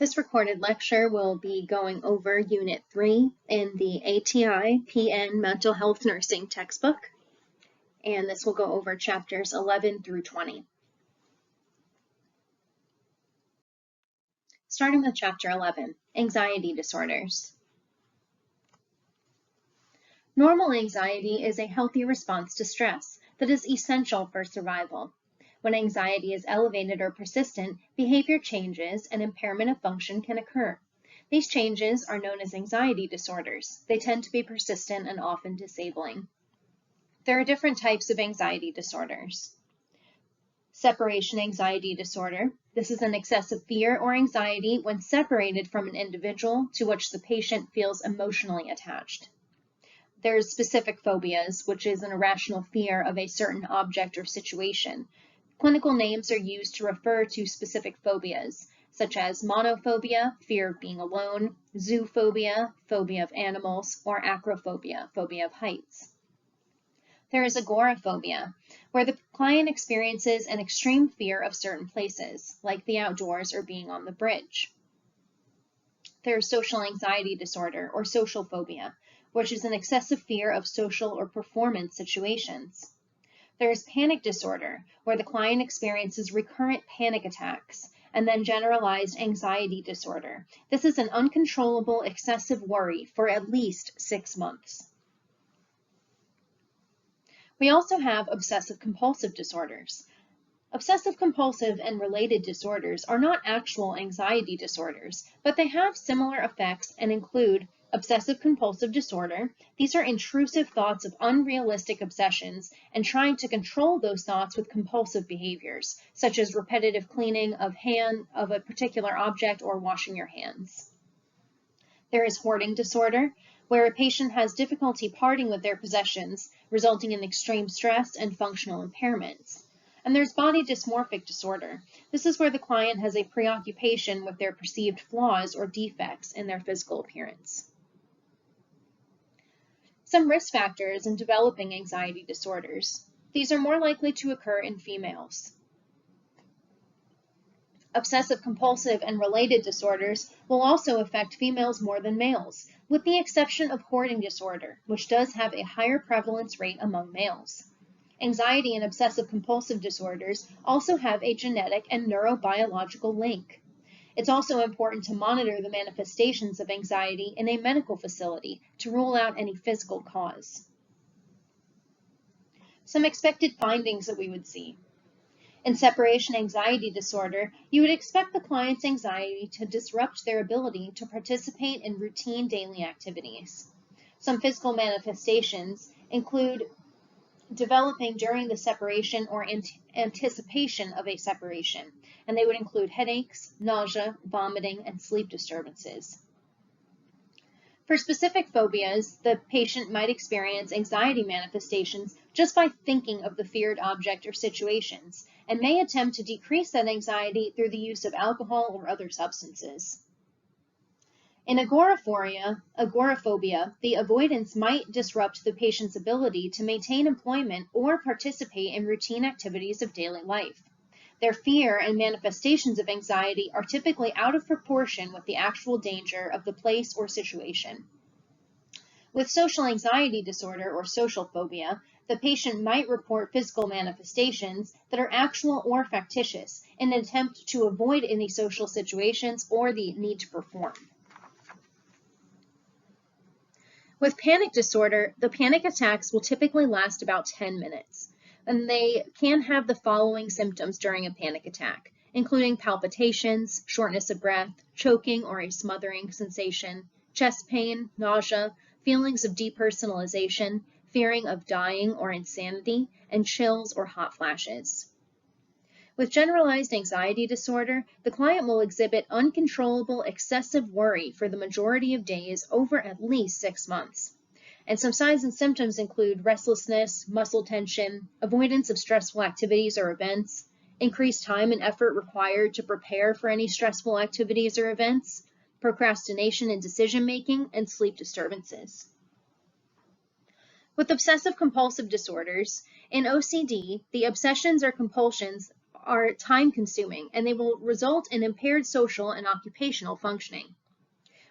This recorded lecture will be going over Unit 3 in the ATI PN Mental Health Nursing textbook, and this will go over chapters 11 through 20. Starting with chapter 11, Anxiety Disorders. Normal anxiety is a healthy response to stress that is essential for survival. When anxiety is elevated or persistent, behavior changes and impairment of function can occur. These changes are known as anxiety disorders. They tend to be persistent and often disabling. There are different types of anxiety disorders. Separation anxiety disorder. This is an excessive fear or anxiety when separated from an individual to which the patient feels emotionally attached. There's specific phobias, which is an irrational fear of a certain object or situation. Clinical names are used to refer to specific phobias, such as monophobia, fear of being alone, zoophobia, phobia of animals, or acrophobia, phobia of heights. There is agoraphobia, where the client experiences an extreme fear of certain places, like the outdoors or being on the bridge. There is social anxiety disorder, or social phobia, which is an excessive fear of social or performance situations. There is panic disorder, where the client experiences recurrent panic attacks, and then generalized anxiety disorder. This is an uncontrollable excessive worry for at least 6 months. We also have obsessive-compulsive disorders. Obsessive-compulsive and related disorders are not actual anxiety disorders, but they have similar effects and include obsessive-compulsive disorder. These are intrusive thoughts of unrealistic obsessions and trying to control those thoughts with compulsive behaviors, such as repetitive cleaning of a particular object or washing your hands. There is hoarding disorder, where a patient has difficulty parting with their possessions, resulting in extreme stress and functional impairments. And there's body dysmorphic disorder. This is where the client has a preoccupation with their perceived flaws or defects in their physical appearance. Some risk factors in developing anxiety disorders. These are more likely to occur in females. Obsessive-compulsive and related disorders will also affect females more than males, with the exception of hoarding disorder, which does have a higher prevalence rate among males. Anxiety and obsessive-compulsive disorders also have a genetic and neurobiological link. It's also important to monitor the manifestations of anxiety in a medical facility to rule out any physical cause. Some expected findings that we would see. In separation anxiety disorder, you would expect the client's anxiety to disrupt their ability to participate in routine daily activities. Some physical manifestations include developing during the separation or anticipation of a separation, and they would include headaches, nausea, vomiting, and sleep disturbances. For specific phobias, the patient might experience anxiety manifestations just by thinking of the feared object or situations, and may attempt to decrease that anxiety through the use of alcohol or other substances. In agoraphobia, the avoidance might disrupt the patient's ability to maintain employment or participate in routine activities of daily life. Their fear and manifestations of anxiety are typically out of proportion with the actual danger of the place or situation. With social anxiety disorder or social phobia, the patient might report physical manifestations that are actual or factitious in an attempt to avoid any social situations or the need to perform. With panic disorder, the panic attacks will typically last about 10 minutes, and they can have the following symptoms during a panic attack, including palpitations, shortness of breath, choking or a smothering sensation, chest pain, nausea, feelings of depersonalization, fearing of dying or insanity, and chills or hot flashes. With generalized anxiety disorder, the client will exhibit uncontrollable excessive worry for the majority of days over at least 6 months. And some signs and symptoms include restlessness, muscle tension, avoidance of stressful activities or events, increased time and effort required to prepare for any stressful activities or events, procrastination in decision-making, and sleep disturbances. With obsessive-compulsive disorders, in OCD, the obsessions or compulsions are time-consuming, and they will result in impaired social and occupational functioning.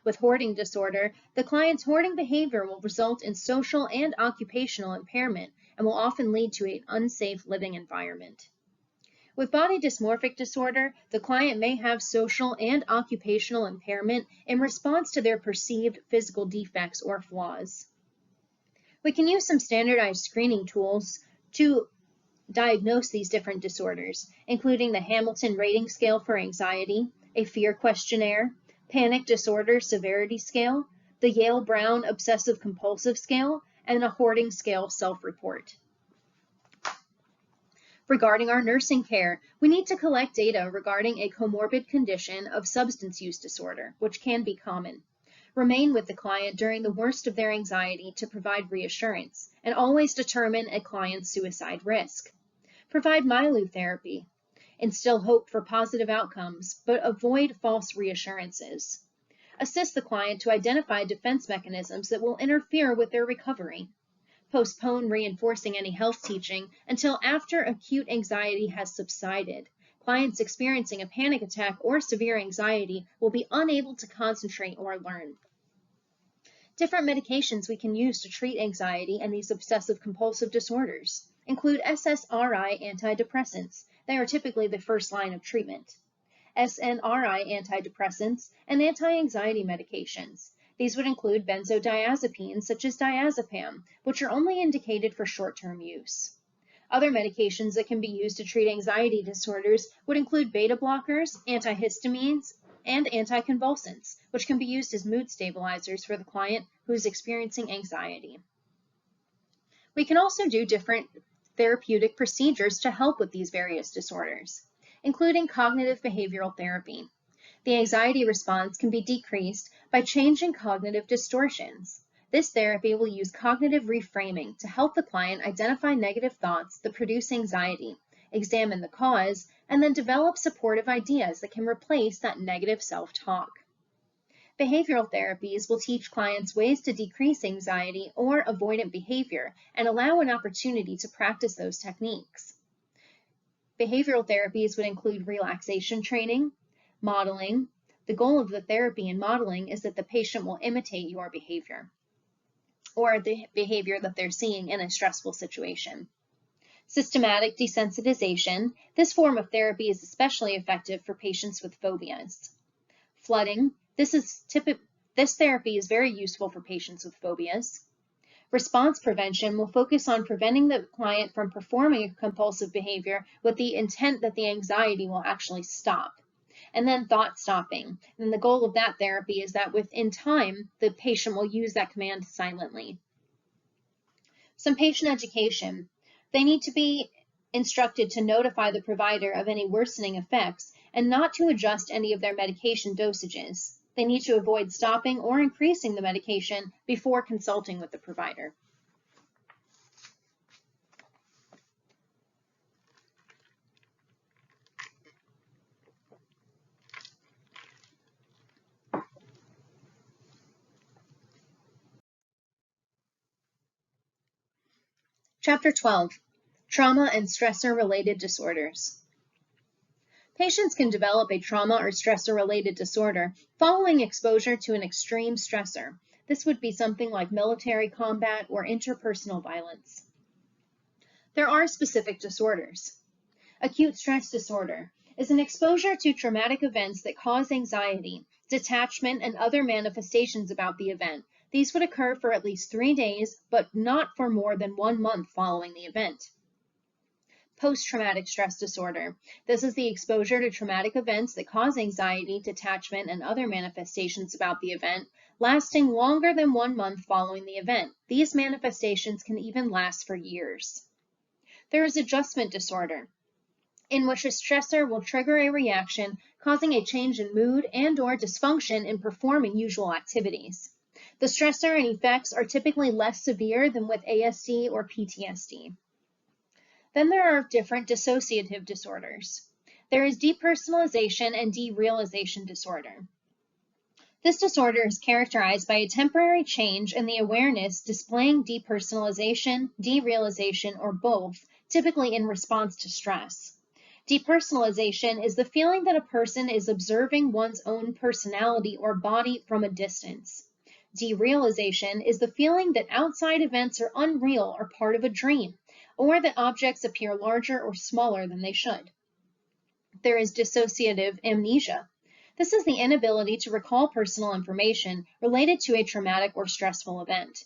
With hoarding disorder, the client's hoarding behavior will result in social and occupational impairment and will often lead to an unsafe living environment. With body dysmorphic disorder, the client may have social and occupational impairment in response to their perceived physical defects or flaws. We can use some standardized screening tools to diagnose these different disorders, including the Hamilton Rating Scale for Anxiety, a fear questionnaire, Panic Disorder Severity Scale, the Yale-Brown Obsessive Compulsive Scale, and a Hoarding Scale self-report. Regarding our nursing care, we need to collect data regarding a comorbid condition of substance use disorder, which can be common. Remain with the client during the worst of their anxiety to provide reassurance, and always determine a client's suicide risk. Provide myelotherapy. Instill hope for positive outcomes, but avoid false reassurances. Assist the client to identify defense mechanisms that will interfere with their recovery. Postpone reinforcing any health teaching until after acute anxiety has subsided. Clients experiencing a panic attack or severe anxiety will be unable to concentrate or learn. Different medications we can use to treat anxiety and these obsessive compulsive disorders include SSRI antidepressants. They are typically the first line of treatment. SNRI antidepressants and anti-anxiety medications. These would include benzodiazepines such as diazepam, which are only indicated for short-term use. Other medications that can be used to treat anxiety disorders would include beta blockers, antihistamines, and anticonvulsants, which can be used as mood stabilizers for the client who is experiencing anxiety. We can also do different therapeutic procedures to help with these various disorders, including cognitive behavioral therapy. The anxiety response can be decreased by changing cognitive distortions. This therapy will use cognitive reframing to help the client identify negative thoughts that produce anxiety, examine the cause, and then develop supportive ideas that can replace that negative self-talk. Behavioral therapies will teach clients ways to decrease anxiety or avoidant behavior and allow an opportunity to practice those techniques. Behavioral therapies would include relaxation training, modeling. The goal of the therapy and modeling is that the patient will imitate your behavior or the behavior that they're seeing in a stressful situation. Systematic desensitization. This form of therapy is especially effective for patients with phobias. Flooding. This therapy is very useful for patients with phobias. Response prevention will focus on preventing the client from performing a compulsive behavior with the intent that the anxiety will actually stop. And then thought stopping. And the goal of that therapy is that within time, the patient will use that command silently. Some patient education. They need to be instructed to notify the provider of any worsening effects and not to adjust any of their medication dosages. They need to avoid stopping or increasing the medication before consulting with the provider. Chapter 12, Trauma and Stressor-Related Disorders. Patients can develop a trauma or stressor-related disorder following exposure to an extreme stressor. This would be something like military combat or interpersonal violence. There are specific disorders. Acute stress disorder is an exposure to traumatic events that cause anxiety, detachment, and other manifestations about the event. These would occur for at least 3 days, but not for more than 1 month following the event. Post-traumatic stress disorder. This is the exposure to traumatic events that cause anxiety, detachment, and other manifestations about the event, lasting longer than 1 month following the event. These manifestations can even last for years. There is adjustment disorder, in which a stressor will trigger a reaction, causing a change in mood and/or dysfunction in performing usual activities. The stressor and effects are typically less severe than with ASD or PTSD. Then there are different dissociative disorders. There is depersonalization and derealization disorder. This disorder is characterized by a temporary change in the awareness displaying depersonalization, derealization, or both, typically in response to stress. Depersonalization is the feeling that a person is observing one's own personality or body from a distance. Derealization is the feeling that outside events are unreal or part of a dream, or that objects appear larger or smaller than they should. There is dissociative amnesia. This is the inability to recall personal information related to a traumatic or stressful event.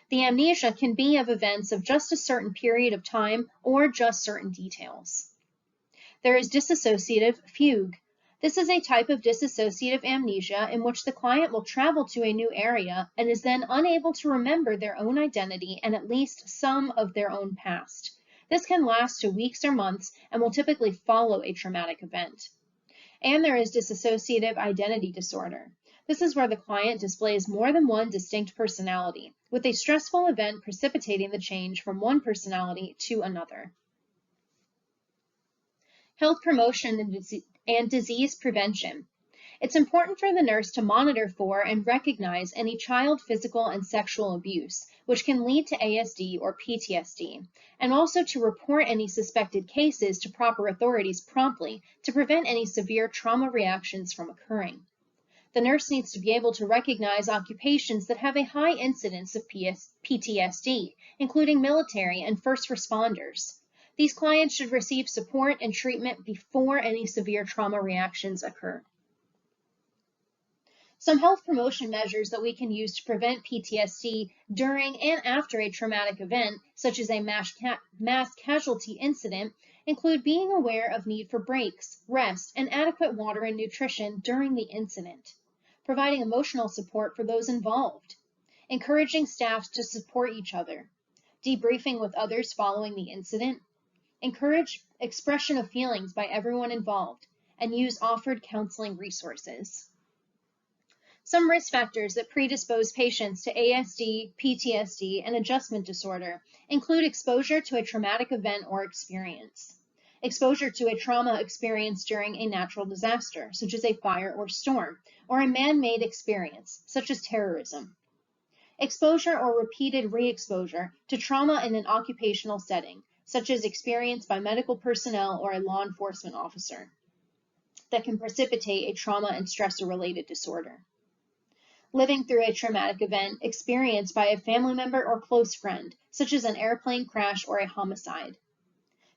The amnesia can be of events of just a certain period of time or just certain details. There is dissociative fugue. This is a type of dissociative amnesia in which the client will travel to a new area and is then unable to remember their own identity and at least some of their own past. This can last to weeks or months and will typically follow a traumatic event. And there is dissociative identity disorder. This is where the client displays more than one distinct personality, with a stressful event precipitating the change from one personality to another. Health promotion and disease prevention. It's important for the nurse to monitor for and recognize any child physical and sexual abuse, which can lead to ASD or PTSD, and also to report any suspected cases to proper authorities promptly to prevent any severe trauma reactions from occurring. The nurse needs to be able to recognize occupations that have a high incidence of PTSD, including military and first responders. These clients should receive support and treatment before any severe trauma reactions occur. Some health promotion measures that we can use to prevent PTSD during and after a traumatic event, such as a mass casualty incident, include being aware of need for breaks, rest, and adequate water and nutrition during the incident, providing emotional support for those involved, encouraging staff to support each other, debriefing with others following the incident, encourage expression of feelings by everyone involved, and use offered counseling resources. Some risk factors that predispose patients to ASD, PTSD, and adjustment disorder include exposure to a traumatic event or experience, exposure to a trauma experienced during a natural disaster, such as a fire or storm, or a man-made experience, such as terrorism, exposure or repeated re-exposure to trauma in an occupational setting, such as experience by medical personnel or a law enforcement officer, that can precipitate a trauma and stressor-related disorder. Living through a traumatic event experienced by a family member or close friend, such as an airplane crash or a homicide.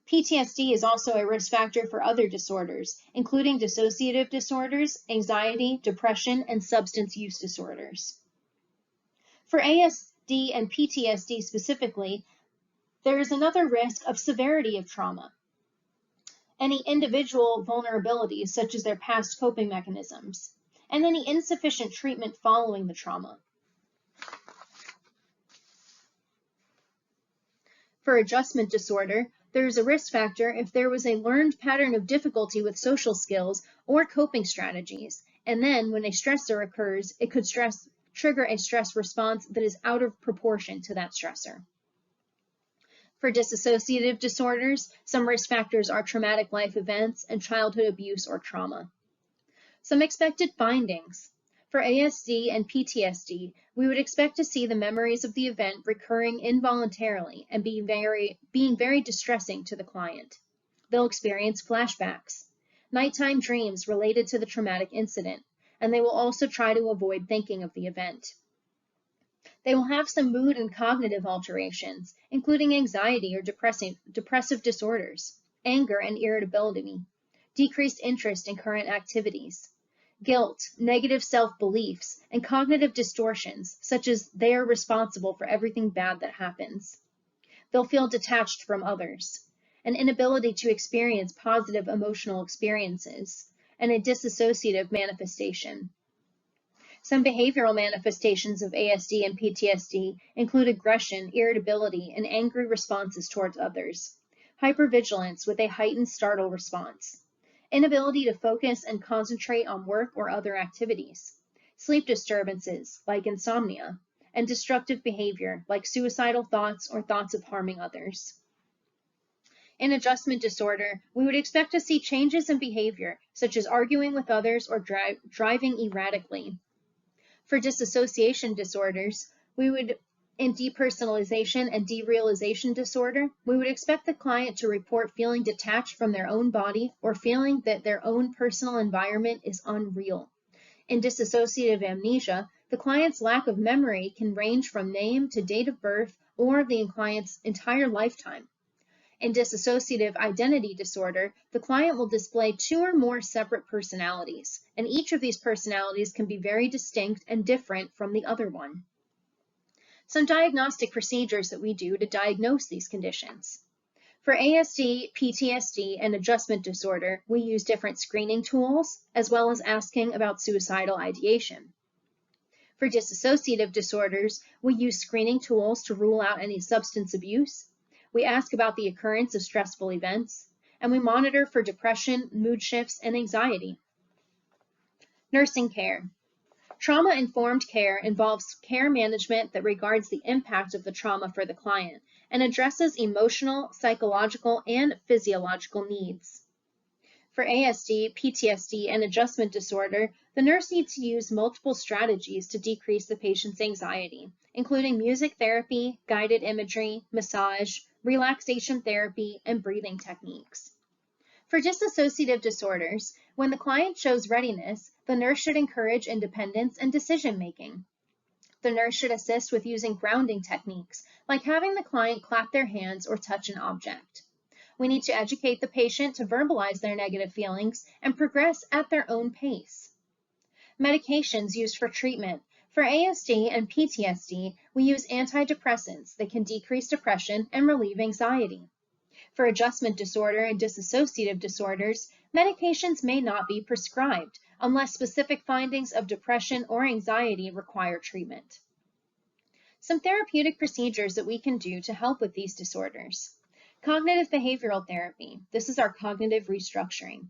PTSD is also a risk factor for other disorders, including dissociative disorders, anxiety, depression, and substance use disorders. For ASD and PTSD specifically, there is another risk of severity of trauma. Any individual vulnerabilities, such as their past coping mechanisms, and any insufficient treatment following the trauma. For adjustment disorder, there is a risk factor if there was a learned pattern of difficulty with social skills or coping strategies, and then when a stressor occurs, it could trigger a stress response that is out of proportion to that stressor. For dissociative disorders, some risk factors are traumatic life events and childhood abuse or trauma. Some expected findings. For ASD and PTSD, we would expect to see the memories of the event recurring involuntarily and being very distressing to the client. They'll experience flashbacks, nighttime dreams related to the traumatic incident, and they will also try to avoid thinking of the event. They will have some mood and cognitive alterations, including anxiety or depressive disorders, anger and irritability, decreased interest in current activities, guilt, negative self-beliefs, and cognitive distortions, such as they are responsible for everything bad that happens. They'll feel detached from others, an inability to experience positive emotional experiences, and a dissociative manifestation. Some behavioral manifestations of ASD and PTSD include aggression, irritability, and angry responses towards others, hypervigilance with a heightened startle response, inability to focus and concentrate on work or other activities, sleep disturbances like insomnia, and destructive behavior like suicidal thoughts or thoughts of harming others. In adjustment disorder, we would expect to see changes in behavior, such as arguing with others or driving erratically. For dissociation disorders, we would In depersonalization and derealization disorder, we would expect the client to report feeling detached from their own body or feeling that their own personal environment is unreal. In dissociative amnesia, the client's lack of memory can range from name to date of birth or the client's entire lifetime. In dissociative identity disorder, the client will display 2 or more separate personalities, and each of these personalities can be very distinct and different from the other one. Some diagnostic procedures that we do to diagnose these conditions. For ASD, PTSD, and adjustment disorder, we use different screening tools, as well as asking about suicidal ideation. For dissociative disorders, we use screening tools to rule out any substance abuse. We ask about the occurrence of stressful events, and we monitor for depression, mood shifts, and anxiety. Nursing care. Trauma-informed care involves care management that regards the impact of the trauma for the client and addresses emotional, psychological, and physiological needs. For ASD, PTSD, and adjustment disorder, the nurse needs to use multiple strategies to decrease the patient's anxiety, including music therapy, guided imagery, massage, relaxation therapy, and breathing techniques. For dissociative disorders, when the client shows readiness, the nurse should encourage independence and decision-making. The nurse should assist with using grounding techniques, like having the client clap their hands or touch an object. We need to educate the patient to verbalize their negative feelings and progress at their own pace. Medications used for treatment. For ASD and PTSD, we use antidepressants that can decrease depression and relieve anxiety. For adjustment disorder and dissociative disorders, medications may not be prescribed unless specific findings of depression or anxiety require treatment. Some therapeutic procedures that we can do to help with these disorders. Cognitive behavioral therapy. This is our cognitive restructuring.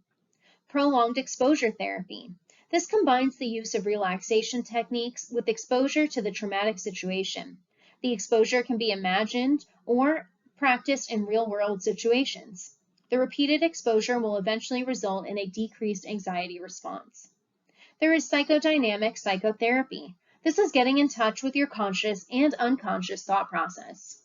Prolonged exposure therapy. This combines the use of relaxation techniques with exposure to the traumatic situation. The exposure can be imagined or practiced in real-world situations. The repeated exposure will eventually result in a decreased anxiety response. There is psychodynamic psychotherapy. This is getting in touch with your conscious and unconscious thought process.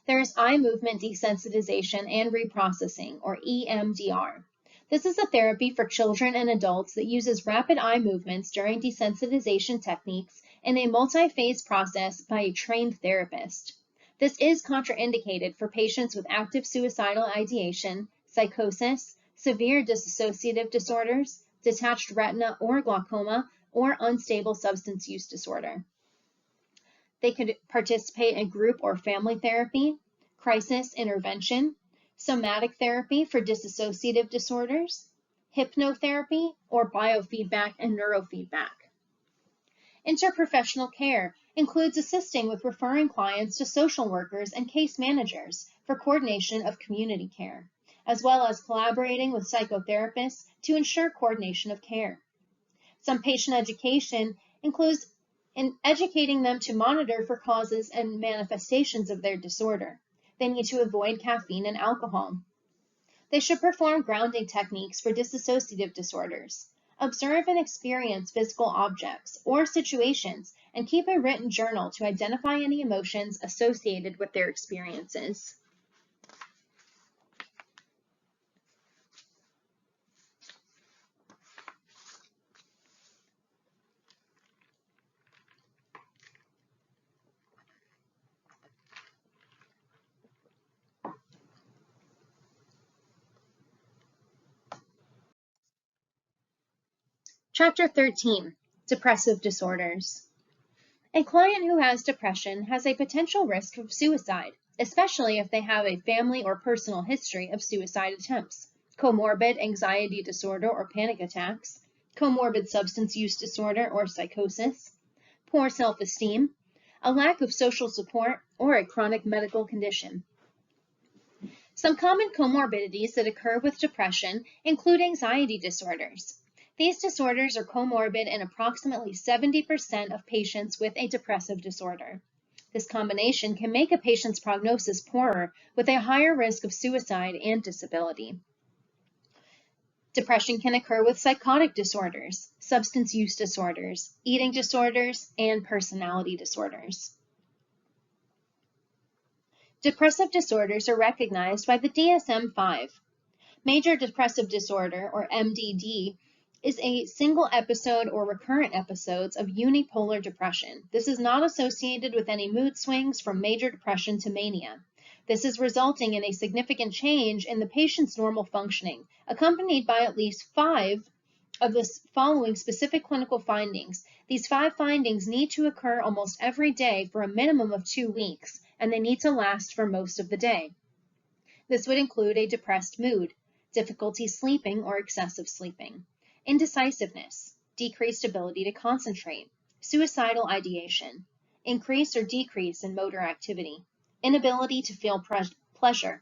There is eye movement desensitization and reprocessing, or EMDR. This is a therapy for children and adults that uses rapid eye movements during desensitization techniques in a multi-phase process by a trained therapist. This is contraindicated for patients with active suicidal ideation, psychosis, severe dissociative disorders, detached retina or glaucoma, or unstable substance use disorder. They could participate in group or family therapy, crisis intervention, somatic therapy for dissociative disorders, hypnotherapy, or biofeedback and neurofeedback. Interprofessional care includes assisting with referring clients to social workers and case managers for coordination of community care, as well as collaborating with psychotherapists to ensure coordination of care. Some patient education includes educating them to monitor for causes and manifestations of their disorder. They need to avoid caffeine and alcohol. They should perform grounding techniques for dissociative disorders. Observe and experience physical objects or situations and keep a written journal to identify any emotions associated with their experiences. Chapter 13, Depressive Disorders. A client who has depression has a potential risk of suicide, especially if they have a family or personal history of suicide attempts, comorbid anxiety disorder or panic attacks, comorbid substance use disorder or psychosis, poor self-esteem, a lack of social support, or a chronic medical condition. Some common comorbidities that occur with depression include anxiety disorders. These disorders are comorbid in approximately 70% of patients with a depressive disorder. This combination can make a patient's prognosis poorer with a higher risk of suicide and disability. Depression can occur with psychotic disorders, substance use disorders, eating disorders, and personality disorders. Depressive disorders are recognized by the DSM-5. Major depressive disorder, or MDD, is a single episode or recurrent episodes of unipolar depression. This is not associated with any mood swings from major depression to mania. This is resulting in a significant change in the patient's normal functioning, accompanied by at least 5 of the following specific clinical findings. These 5 findings need to occur almost every day for a minimum of 2 weeks, and they need to last for most of the day. This would include a depressed mood, difficulty sleeping or excessive sleeping, indecisiveness, decreased ability to concentrate, suicidal ideation, increase or decrease in motor activity, inability to feel pleasure,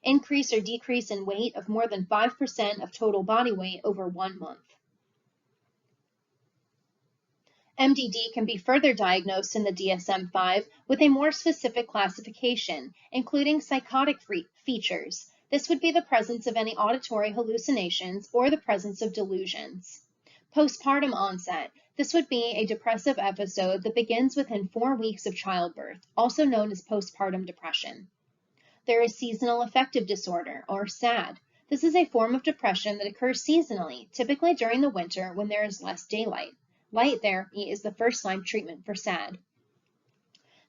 increase or decrease in weight of more than 5% of total body weight over 1 month. MDD can be further diagnosed in the DSM-5 with a more specific classification, including psychotic features. This would be the presence of any auditory hallucinations or the presence of delusions. Postpartum onset. This would be a depressive episode that begins within 4 weeks of childbirth, also known as postpartum depression. There is seasonal affective disorder, or SAD. This is a form of depression that occurs seasonally, typically during the winter when there is less daylight. Light therapy is the first-line treatment for SAD.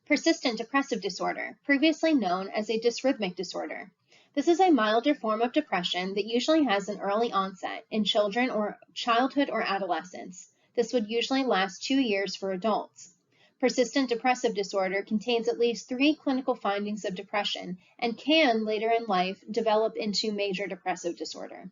Persistent depressive disorder, previously known as a dysrhythmic disorder. This is a milder form of depression that usually has an early onset in children or childhood or adolescence. This would usually last 2 years for adults. Persistent depressive disorder contains at least 3 clinical findings of depression and can, later in life, develop into major depressive disorder.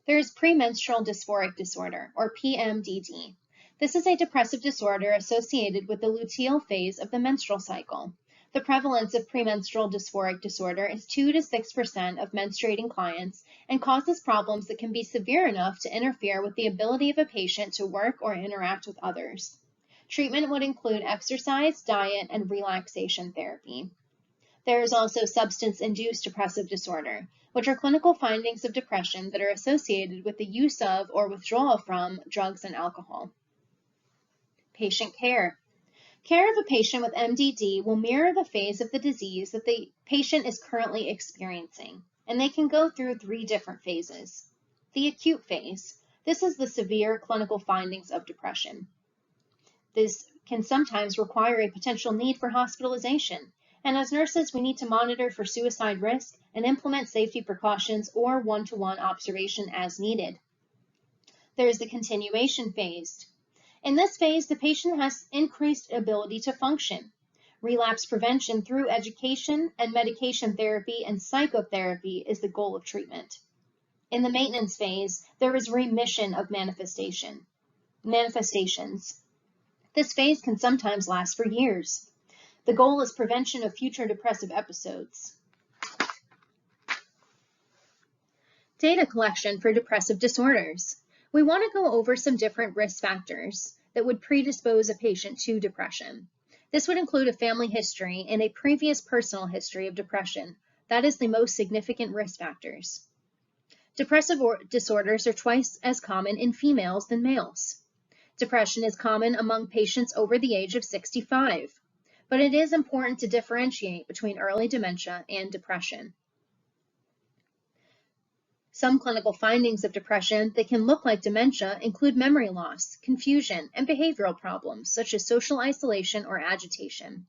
There is premenstrual dysphoric disorder, or PMDD. This is a depressive disorder associated with the luteal phase of the menstrual cycle. The prevalence of premenstrual dysphoric disorder is 2 to 6% of menstruating clients and causes problems that can be severe enough to interfere with the ability of a patient to work or interact with others. Treatment would include exercise, diet, and relaxation therapy. There is also substance-induced depressive disorder, which are clinical findings of depression that are associated with the use of or withdrawal from drugs and alcohol. Patient care. Care of a patient with MDD will mirror the phase of the disease that the patient is currently experiencing, and they can go through 3 different phases. The acute phase. This is the severe clinical findings of depression. This can sometimes require a potential need for hospitalization, and as nurses, we need to monitor for suicide risk and implement safety precautions or one-to-one observation as needed. There is the continuation phase. In this phase, the patient has increased ability to function. Relapse prevention through education and medication therapy and psychotherapy is the goal of treatment. In the maintenance phase, there is remission of manifestations. This phase can sometimes last for years. The goal is prevention of future depressive episodes. Data collection for depressive disorders. We want to go over some different risk factors that would predispose a patient to depression. This would include a family history and a previous personal history of depression. That is the most significant risk factors. Depressive disorders are twice as common in females than males. Depression is common among patients over the age of 65, but it is important to differentiate between early dementia and depression. Some clinical findings of depression that can look like dementia include memory loss, confusion, and behavioral problems such as social isolation or agitation.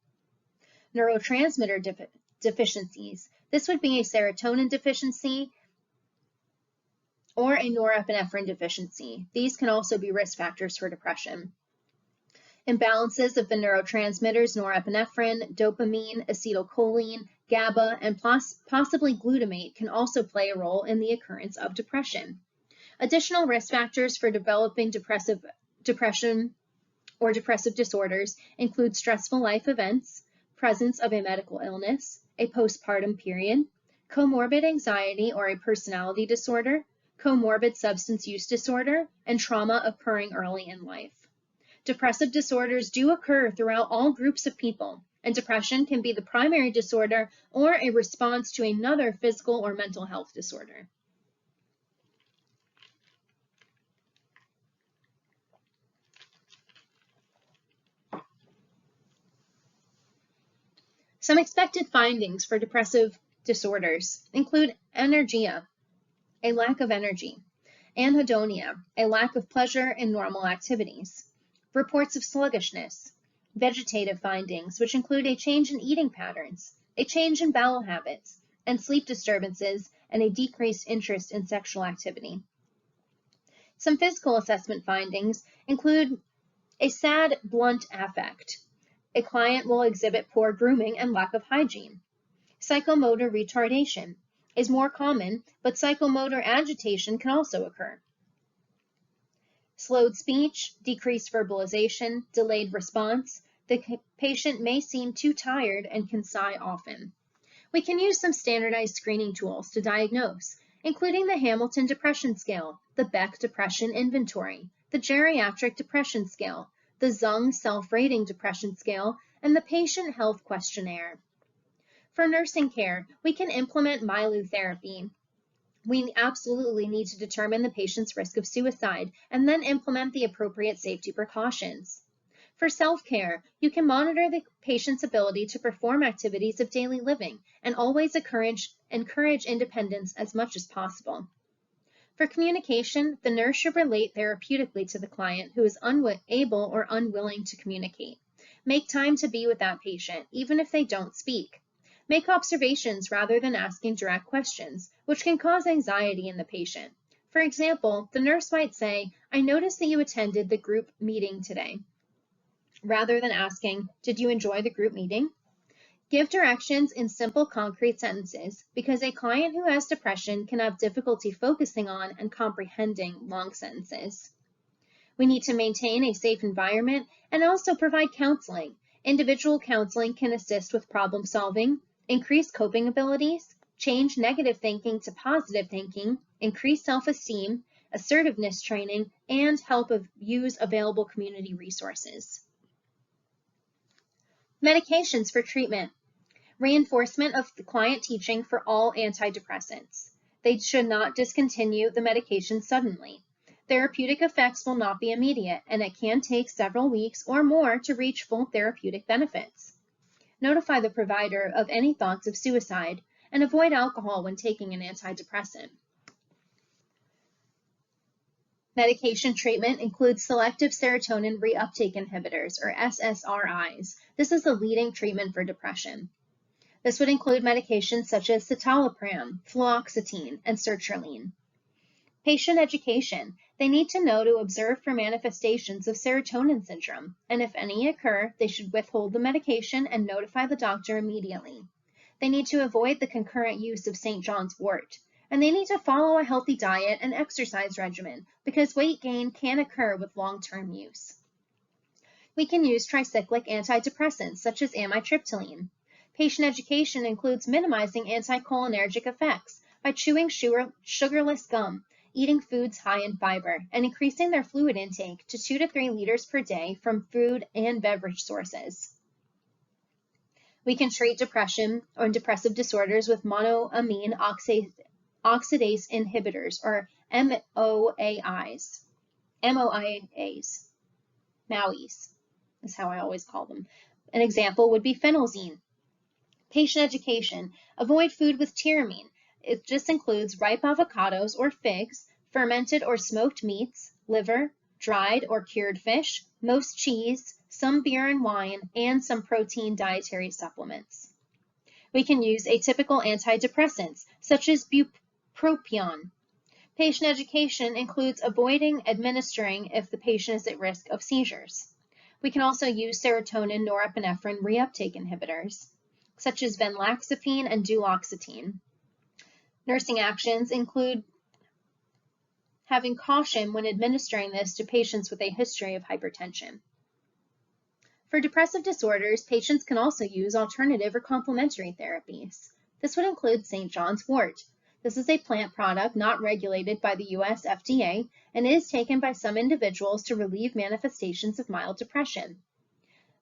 Neurotransmitter deficiencies. This would be a serotonin deficiency or a norepinephrine deficiency. These can also be risk factors for depression. Imbalances of the neurotransmitters norepinephrine, dopamine, acetylcholine, GABA, and possibly glutamate can also play a role in the occurrence of depression. Additional risk factors for developing depression or depressive disorders include stressful life events, presence of a medical illness, a postpartum period, comorbid anxiety or a personality disorder, comorbid substance use disorder, and trauma occurring early in life. Depressive disorders do occur throughout all groups of people, and depression can be the primary disorder or a response to another physical or mental health disorder. Some expected findings for depressive disorders include anergia, a lack of energy, anhedonia, a lack of pleasure in normal activities, reports of sluggishness, vegetative findings, which include a change in eating patterns, a change in bowel habits, and sleep disturbances, and a decreased interest in sexual activity. Some physical assessment findings include a sad, blunt affect. A client will exhibit poor grooming and lack of hygiene. Psychomotor retardation is more common, but psychomotor agitation can also occur. Slowed speech, decreased verbalization, delayed response. The patient may seem too tired and can sigh often. We can use some standardized screening tools to diagnose, including the Hamilton Depression Scale, the Beck Depression Inventory, the Geriatric Depression Scale, the Zung Self-Rating Depression Scale, and the Patient Health Questionnaire. For nursing care, we can implement myelotherapy. We absolutely need to determine the patient's risk of suicide and then implement the appropriate safety precautions. For self-care, you can monitor the patient's ability to perform activities of daily living and always encourage independence as much as possible. For communication, the nurse should relate therapeutically to the client who is unable or unwilling to communicate. Make time to be with that patient, even if they don't speak. Make observations rather than asking direct questions, which can cause anxiety in the patient. For example, the nurse might say, "I noticed that you attended the group meeting today," rather than asking, "Did you enjoy the group meeting?" Give directions in simple, concrete sentences, because a client who has depression can have difficulty focusing on and comprehending long sentences. We need to maintain a safe environment and also provide counseling. Individual counseling can assist with problem solving, increase coping abilities, change negative thinking to positive thinking, increase self-esteem, assertiveness training, and help use available community resources. Medications for treatment. Reinforcement of the client teaching for all antidepressants. They should not discontinue the medication suddenly. Therapeutic effects will not be immediate, and it can take several weeks or more to reach full therapeutic benefits. Notify the provider of any thoughts of suicide, and avoid alcohol when taking an antidepressant. Medication treatment includes selective serotonin reuptake inhibitors, or SSRIs. This is the leading treatment for depression. This would include medications such as citalopram, fluoxetine, and sertraline. Patient education. They need to know to observe for manifestations of serotonin syndrome, and if any occur, they should withhold the medication and notify the doctor immediately. They need to avoid the concurrent use of St. John's wort, and they need to follow a healthy diet and exercise regimen because weight gain can occur with long-term use. We can use tricyclic antidepressants such as amitriptyline. Patient education includes minimizing anticholinergic effects by chewing sugarless gum, eating foods high in fiber, and increasing their fluid intake to 2 to 3 liters per day from food and beverage sources. We can treat depression or depressive disorders with monoamine oxidase inhibitors, or MOAIs. MOAIs is how I always call them. An example would be phenelzine. Patient education. Avoid food with tyramine. It just includes ripe avocados or figs, fermented or smoked meats, liver, dried or cured fish, most cheese, some beer and wine, and some protein dietary supplements. We can use atypical antidepressants, such as bupropion. Patient education includes avoiding administering if the patient is at risk of seizures. We can also use serotonin norepinephrine reuptake inhibitors, such as venlafaxine and duloxetine. Nursing actions include having caution when administering this to patients with a history of hypertension. For depressive disorders, patients can also use alternative or complementary therapies. This would include St. John's wort. This is a plant product not regulated by the US FDA and is taken by some individuals to relieve manifestations of mild depression.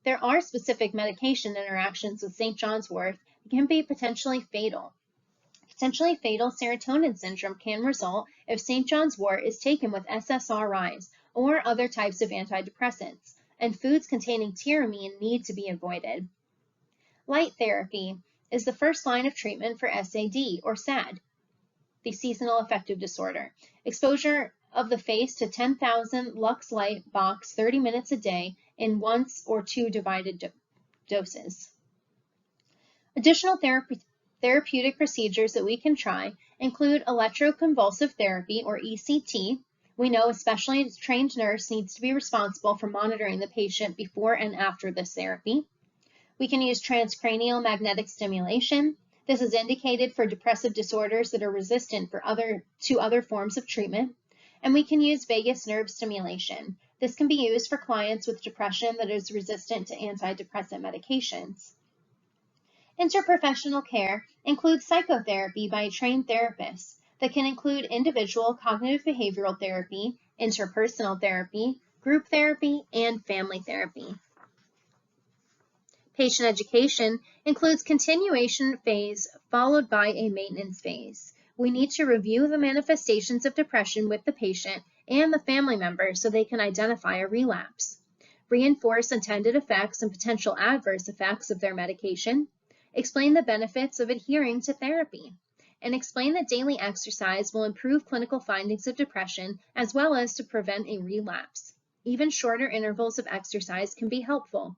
There are specific medication interactions with St. John's wort that can be potentially fatal. Potentially fatal serotonin syndrome can result if St. John's wort is taken with SSRIs or other types of antidepressants, and foods containing tyramine need to be avoided. Light therapy is the first line of treatment for SAD or SAD, the seasonal affective disorder. Exposure of the face to 10,000 lux light box 30 minutes a day in once or two divided doses. Additional therapeutic procedures that we can try include electroconvulsive therapy or ECT. We know especially a trained nurse needs to be responsible for monitoring the patient before and after this therapy. We can use transcranial magnetic stimulation. This is indicated for depressive disorders that are resistant to other forms of treatment. And we can use vagus nerve stimulation. This can be used for clients with depression that is resistant to antidepressant medications. Interprofessional care includes psychotherapy by a trained therapist that can include individual cognitive behavioral therapy, interpersonal therapy, group therapy, and family therapy. Patient education includes continuation phase followed by a maintenance phase. We need to review the manifestations of depression with the patient and the family member so they can identify a relapse. Reinforce intended effects and potential adverse effects of their medication. Explain the benefits of adhering to therapy. And explain that daily exercise will improve clinical findings of depression as well as to prevent a relapse. Even shorter intervals of exercise can be helpful.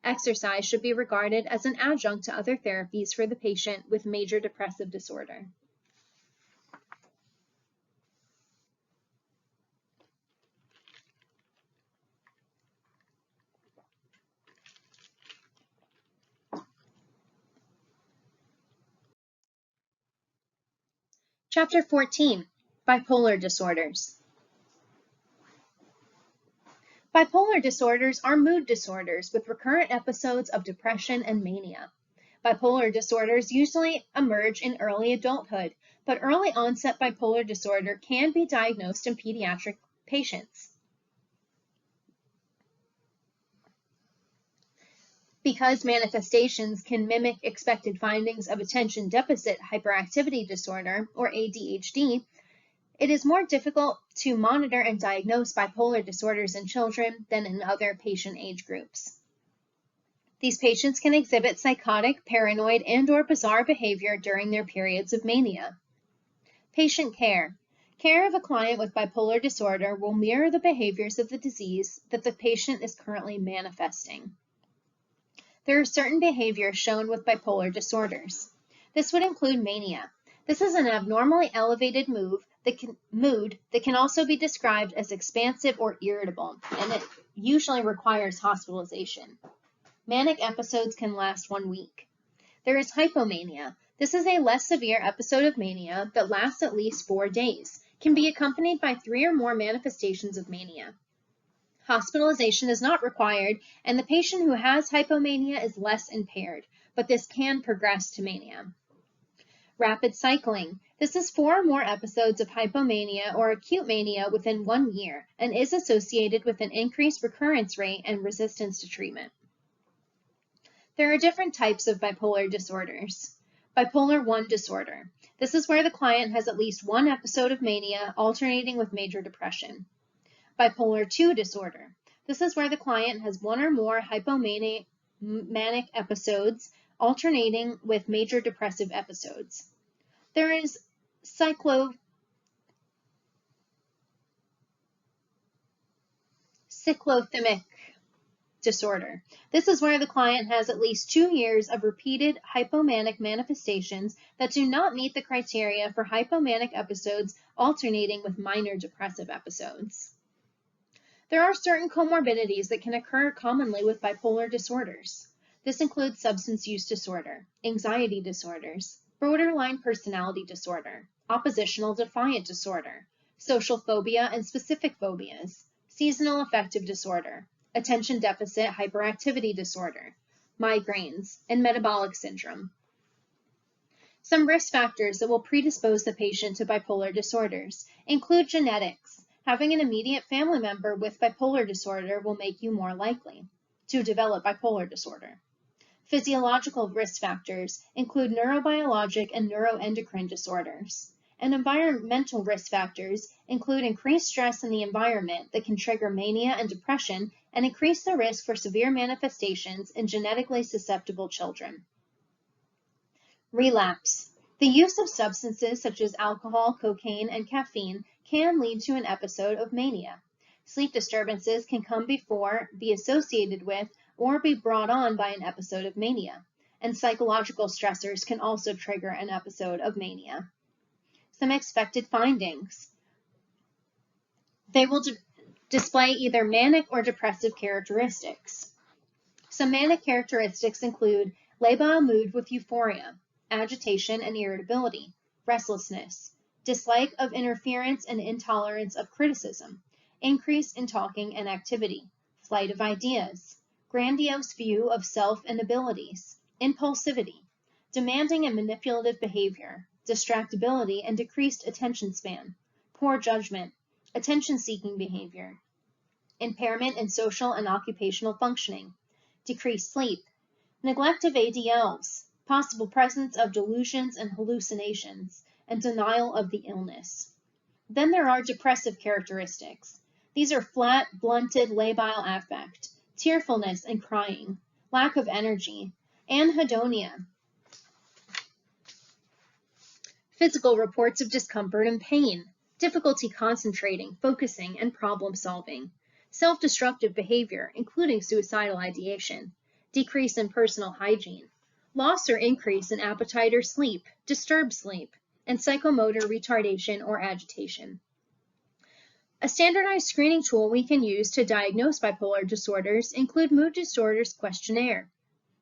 Exercise should be regarded as an adjunct to other therapies for the patient with major depressive disorder. Chapter 14, Bipolar Disorders. Bipolar disorders are mood disorders with recurrent episodes of depression and mania. Bipolar disorders usually emerge in early adulthood, but early onset bipolar disorder can be diagnosed in pediatric patients. Because manifestations can mimic expected findings of attention deficit hyperactivity disorder, or ADHD, it is more difficult to monitor and diagnose bipolar disorders in children than in other patient age groups. These patients can exhibit psychotic, paranoid, and/or bizarre behavior during their periods of mania. Patient care. Care of a client with bipolar disorder will mirror the behaviors of the disease that the patient is currently manifesting. There are certain behaviors shown with bipolar disorders. This would include mania. This is an abnormally elevated mood that can also be described as expansive or irritable, and it usually requires hospitalization. Manic episodes can last 1 week. There is hypomania. This is a less severe episode of mania that lasts at least 4 days, can be accompanied by 3 or more manifestations of mania. Hospitalization is not required, and the patient who has hypomania is less impaired, but this can progress to mania. Rapid cycling. This is 4 or more episodes of hypomania or acute mania within 1 year and is associated with an increased recurrence rate and resistance to treatment. There are different types of bipolar disorders. Bipolar I disorder. This is where the client has at least 1 episode of mania alternating with major depression. Bipolar II disorder. This is where the client has 1 or more hypomanic episodes alternating with major depressive episodes. There is cyclothymic disorder. This is where the client has at least 2 years of repeated hypomanic manifestations that do not meet the criteria for hypomanic episodes alternating with minor depressive episodes. There are certain comorbidities that can occur commonly with bipolar disorders. This includes substance use disorder, anxiety disorders, borderline personality disorder, oppositional defiant disorder, social phobia and specific phobias, seasonal affective disorder, attention deficit hyperactivity disorder, migraines, and metabolic syndrome. Some risk factors that will predispose the patient to bipolar disorders include genetics. Having an immediate family member with bipolar disorder will make you more likely to develop bipolar disorder. Physiological risk factors include neurobiologic and neuroendocrine disorders. And environmental risk factors include increased stress in the environment that can trigger mania and depression and increase the risk for severe manifestations in genetically susceptible children. Relapse. The use of substances such as alcohol, cocaine, and caffeine can lead to an episode of mania. Sleep disturbances can come before, be associated with, or be brought on by an episode of mania. And psychological stressors can also trigger an episode of mania. Some expected findings. They will display either manic or depressive characteristics. Some manic characteristics include labile mood with euphoria, agitation and irritability, restlessness, dislike of interference and intolerance of criticism, increase in talking and activity, flight of ideas, grandiose view of self and abilities, impulsivity, demanding and manipulative behavior, distractibility and decreased attention span, poor judgment, attention-seeking behavior, impairment in social and occupational functioning, decreased sleep, neglect of ADLs, possible presence of delusions and hallucinations, and denial of the illness. Then there are depressive characteristics. These are flat, blunted, labile affect, tearfulness and crying, lack of energy, anhedonia, physical reports of discomfort and pain, difficulty concentrating, focusing, and problem solving, self-destructive behavior, including suicidal ideation, decrease in personal hygiene, loss or increase in appetite or sleep, disturbed sleep, and psychomotor retardation or agitation. A standardized screening tool we can use to diagnose bipolar disorders include Mood Disorders Questionnaire.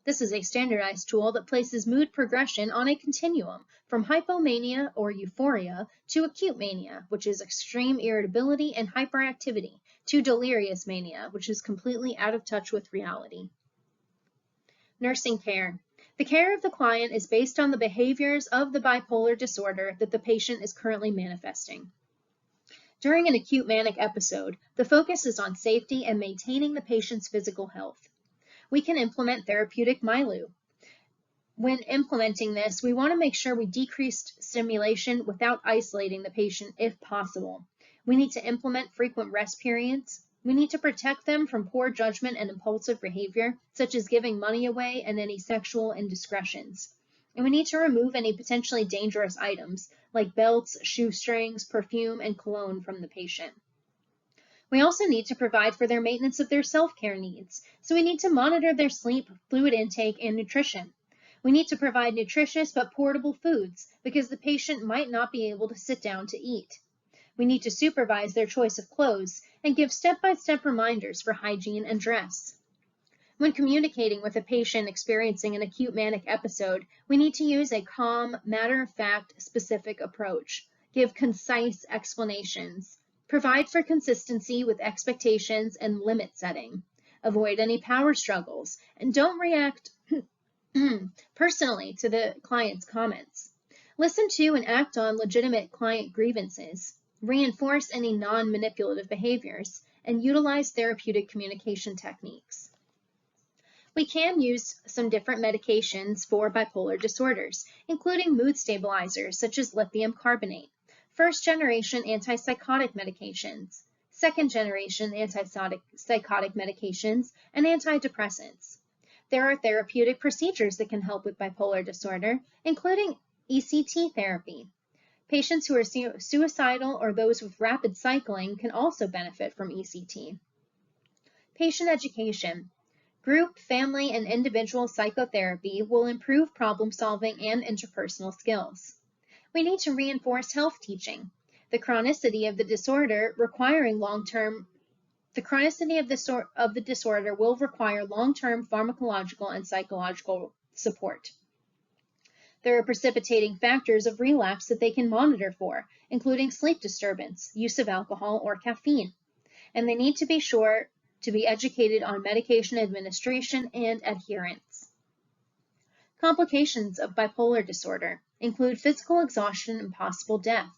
This is a standardized tool that places mood progression on a continuum from hypomania or euphoria to acute mania, which is extreme irritability and hyperactivity, to delirious mania, which is completely out of touch with reality. Nursing care. The care of the client is based on the behaviors of the bipolar disorder that the patient is currently manifesting. During an acute manic episode, the focus is on safety and maintaining the patient's physical health. We can implement therapeutic MILU. When implementing this, we want to make sure we decrease stimulation without isolating the patient if possible. We need to implement frequent rest periods. We need to protect them from poor judgment and impulsive behavior, such as giving money away and any sexual indiscretions. And we need to remove any potentially dangerous items like belts, shoestrings, perfume, and cologne from the patient. We also need to provide for their maintenance of their self-care needs, so we need to monitor their sleep, fluid intake, and nutrition. We need to provide nutritious but portable foods because the patient might not be able to sit down to eat. We need to supervise their choice of clothes and give step-by-step reminders for hygiene and dress. When communicating with a patient experiencing an acute manic episode, we need to use a calm, matter-of-fact, specific approach. Give concise explanations. Provide for consistency with expectations and limit setting. Avoid any power struggles, and don't react personally to the client's comments. Listen to and act on legitimate client grievances. Reinforce any non-manipulative behaviors, and utilize therapeutic communication techniques. We can use some different medications for bipolar disorders, including mood stabilizers such as lithium carbonate, first-generation antipsychotic medications, second-generation antipsychotic medications, and antidepressants. There are therapeutic procedures that can help with bipolar disorder, including ECT therapy. Patients who are suicidal or those with rapid cycling can also benefit from ECT. Patient education. Group, family, and individual psychotherapy will improve problem solving and interpersonal skills. We need to reinforce health teaching. The chronicity of the disorder will require long-term pharmacological and psychological support. There are precipitating factors of relapse that they can monitor for, including sleep disturbance, use of alcohol or caffeine, and they need to be sure to be educated on medication administration and adherence. Complications of bipolar disorder include physical exhaustion and possible death.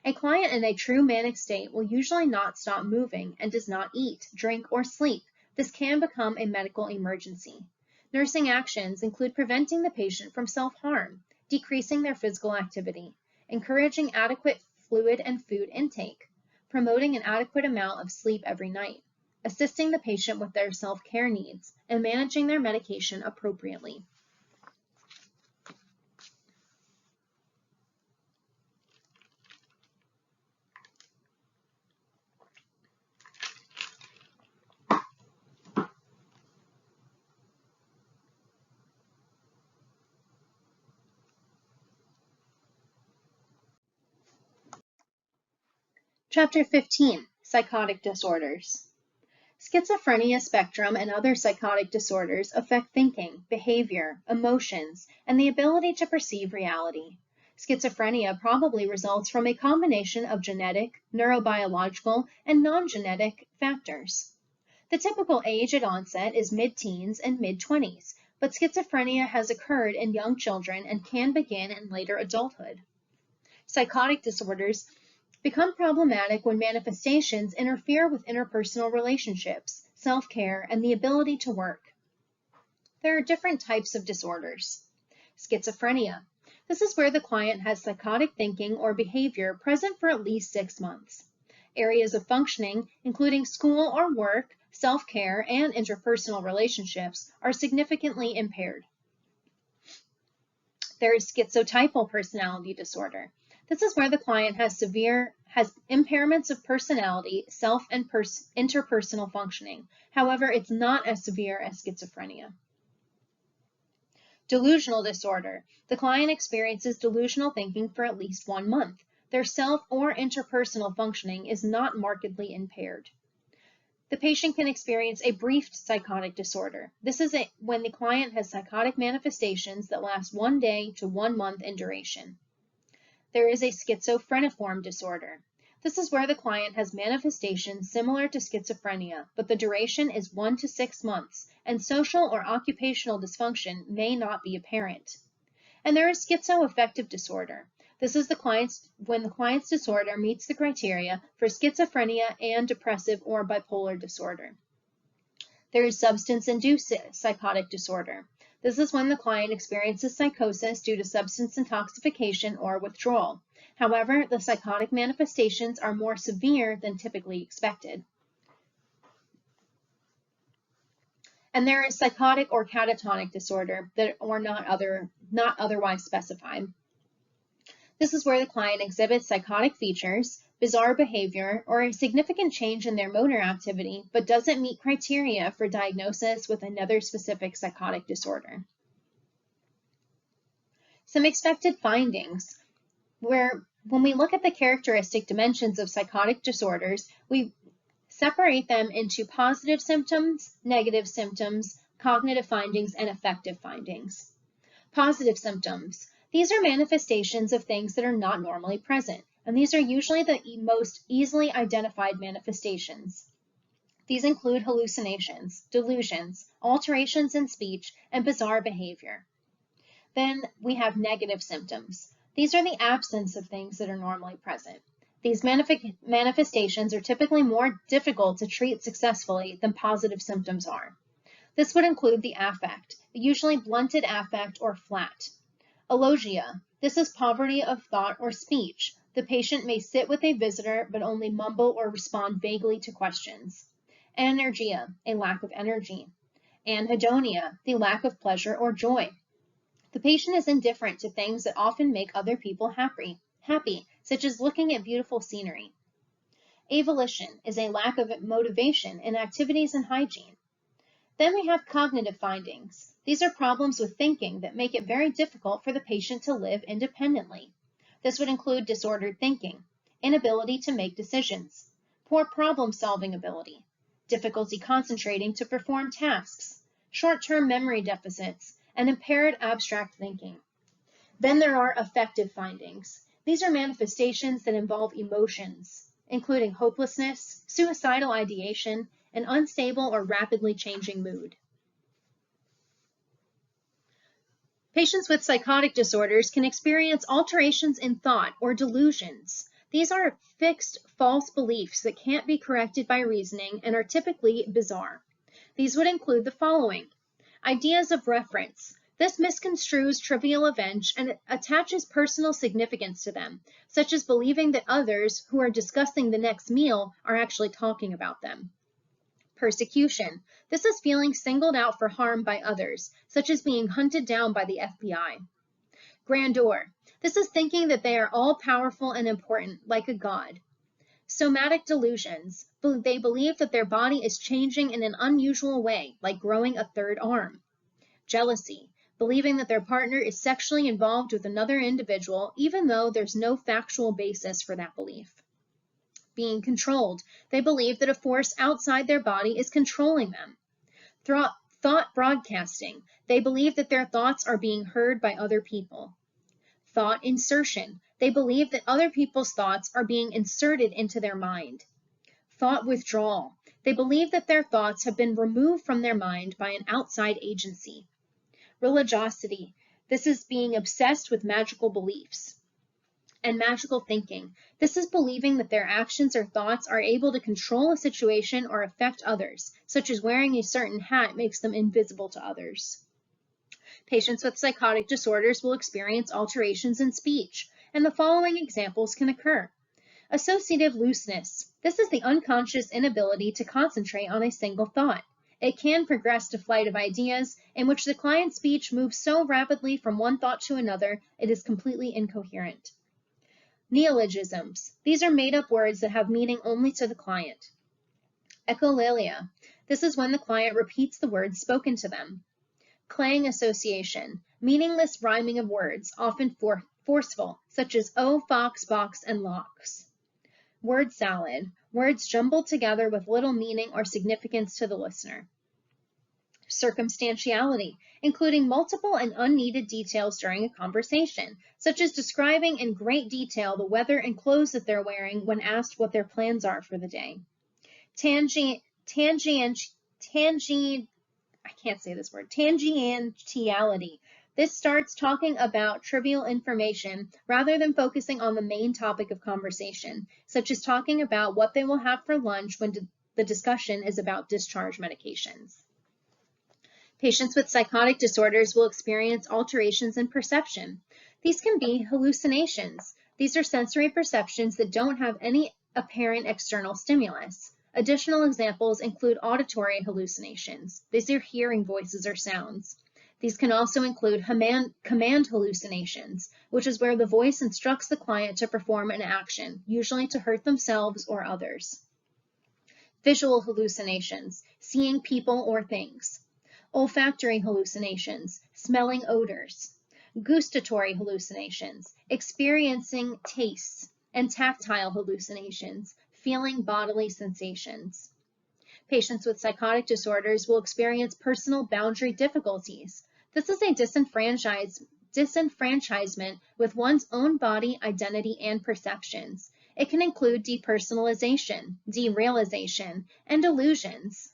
A client in a true manic state will usually not stop moving and does not eat, drink, or sleep. This can become a medical emergency. Nursing actions include preventing the patient from self-harm, decreasing their physical activity, encouraging adequate fluid and food intake, promoting an adequate amount of sleep every night, assisting the patient with their self-care needs, and managing their medication appropriately. Chapter 15, Psychotic Disorders. Schizophrenia spectrum and other psychotic disorders affect thinking, behavior, emotions, and the ability to perceive reality. Schizophrenia probably results from a combination of genetic, neurobiological, and non-genetic factors. The typical age at onset is mid-teens and mid-20s, but schizophrenia has occurred in young children and can begin in later adulthood. Psychotic disorders become problematic when manifestations interfere with interpersonal relationships, self-care, and the ability to work. There are different types of disorders. Schizophrenia. This is where the client has psychotic thinking or behavior present for at least 6 months. Areas of functioning, including school or work, self-care, and interpersonal relationships, are significantly impaired. There is schizotypal personality disorder. This is where the client has impairments of personality, self and interpersonal functioning. However, it's not as severe as schizophrenia. Delusional disorder. The client experiences delusional thinking for at least 1 month. Their self or interpersonal functioning is not markedly impaired. The patient can experience a brief psychotic disorder. This is when the client has psychotic manifestations that last 1 day to 1 month in duration. There is a schizophreniform disorder. This is where the client has manifestations similar to schizophrenia, but the duration is 1 to 6 months, and social or occupational dysfunction may not be apparent. And there is schizoaffective disorder. This is when the client's disorder meets the criteria for schizophrenia and depressive or bipolar disorder. There is substance-induced psychotic disorder. This is when the client experiences psychosis due to substance intoxication or withdrawal. However, the psychotic manifestations are more severe than typically expected. And there is psychotic or catatonic disorder that are not otherwise specified. This is where the client exhibits psychotic features, bizarre behavior, or a significant change in their motor activity, but doesn't meet criteria for diagnosis with another specific psychotic disorder. Some expected findings, where when we look at the characteristic dimensions of psychotic disorders, we separate them into positive symptoms, negative symptoms, cognitive findings, and affective findings. Positive symptoms. These are manifestations of things that are not normally present, and these are usually the most easily identified manifestations. These include hallucinations, delusions, alterations in speech, and bizarre behavior. Then we have negative symptoms. These are the absence of things that are normally present. These manifestations are typically more difficult to treat successfully than positive symptoms are. This would include the affect, usually blunted affect or flat. Alogia. This is poverty of thought or speech. The patient may sit with a visitor but only mumble or respond vaguely to questions. Anergia, a lack of energy. Anhedonia, the lack of pleasure or joy. The patient is indifferent to things that often make other people happy, such as looking at beautiful scenery. Avolition is a lack of motivation in activities and hygiene. Then we have cognitive findings. These are problems with thinking that make it very difficult for the patient to live independently. This would include disordered thinking, inability to make decisions, poor problem-solving ability, difficulty concentrating to perform tasks, short-term memory deficits, and impaired abstract thinking. Then there are affective findings. These are manifestations that involve emotions, including hopelessness, suicidal ideation, and unstable or rapidly changing mood. Patients with psychotic disorders can experience alterations in thought or delusions. These are fixed, false beliefs that can't be corrected by reasoning and are typically bizarre. These would include the following: ideas of reference. This misconstrues trivial events and attaches personal significance to them, such as believing that others who are discussing the next meal are actually talking about them. Persecution. This is feeling singled out for harm by others, such as being hunted down by the FBI. Grandeur. This is thinking that they are all-powerful and important, like a god. Somatic delusions. They believe that their body is changing in an unusual way, like growing a third arm. Jealousy. Believing that their partner is sexually involved with another individual, even though there's no factual basis for that belief. being controlled. They believe that a force outside their body is controlling them. Thought broadcasting. They believe that their thoughts are being heard by other people. Thought insertion. They believe that other people's thoughts are being inserted into their mind. Thought withdrawal. They believe that their thoughts have been removed from their mind by an outside agency. Religiosity. This is being obsessed with magical beliefs. And magical thinking. This is believing that their actions or thoughts are able to control a situation or affect others, such as wearing a certain hat makes them invisible to others. Patients with psychotic disorders will experience alterations in speech, and the following examples can occur. Associative looseness. This is the unconscious inability to concentrate on a single thought. It can progress to flight of ideas, in which the client's speech moves so rapidly from one thought to another, it is completely incoherent. Neologisms. These are made-up words that have meaning only to the client. Echolalia. This is when the client repeats the words spoken to them. Clang association. Meaningless rhyming of words, often forceful, such as fox, box, and locks. Word salad. Words jumbled together with little meaning or significance to the listener. Circumstantiality, including multiple and unneeded details during a conversation, such as describing in great detail the weather and clothes that they're wearing when asked what their plans are for the day. Tangentiality. This starts talking about trivial information rather than focusing on the main topic of conversation, such as talking about what they will have for lunch when the discussion is about discharge medications. Patients with psychotic disorders will experience alterations in perception. These can be hallucinations. These are sensory perceptions that don't have any apparent external stimulus. Additional examples include auditory hallucinations. These are hearing voices or sounds. These can also include command hallucinations, which is where the voice instructs the client to perform an action, usually to hurt themselves or others. Visual hallucinations, seeing people or things. Olfactory hallucinations, smelling odors. Gustatory hallucinations, experiencing tastes. And tactile hallucinations, feeling bodily sensations. Patients with psychotic disorders will experience personal boundary difficulties. This is a disenfranchisement with one's own body, identity, and perceptions. It can include depersonalization, derealization, and illusions.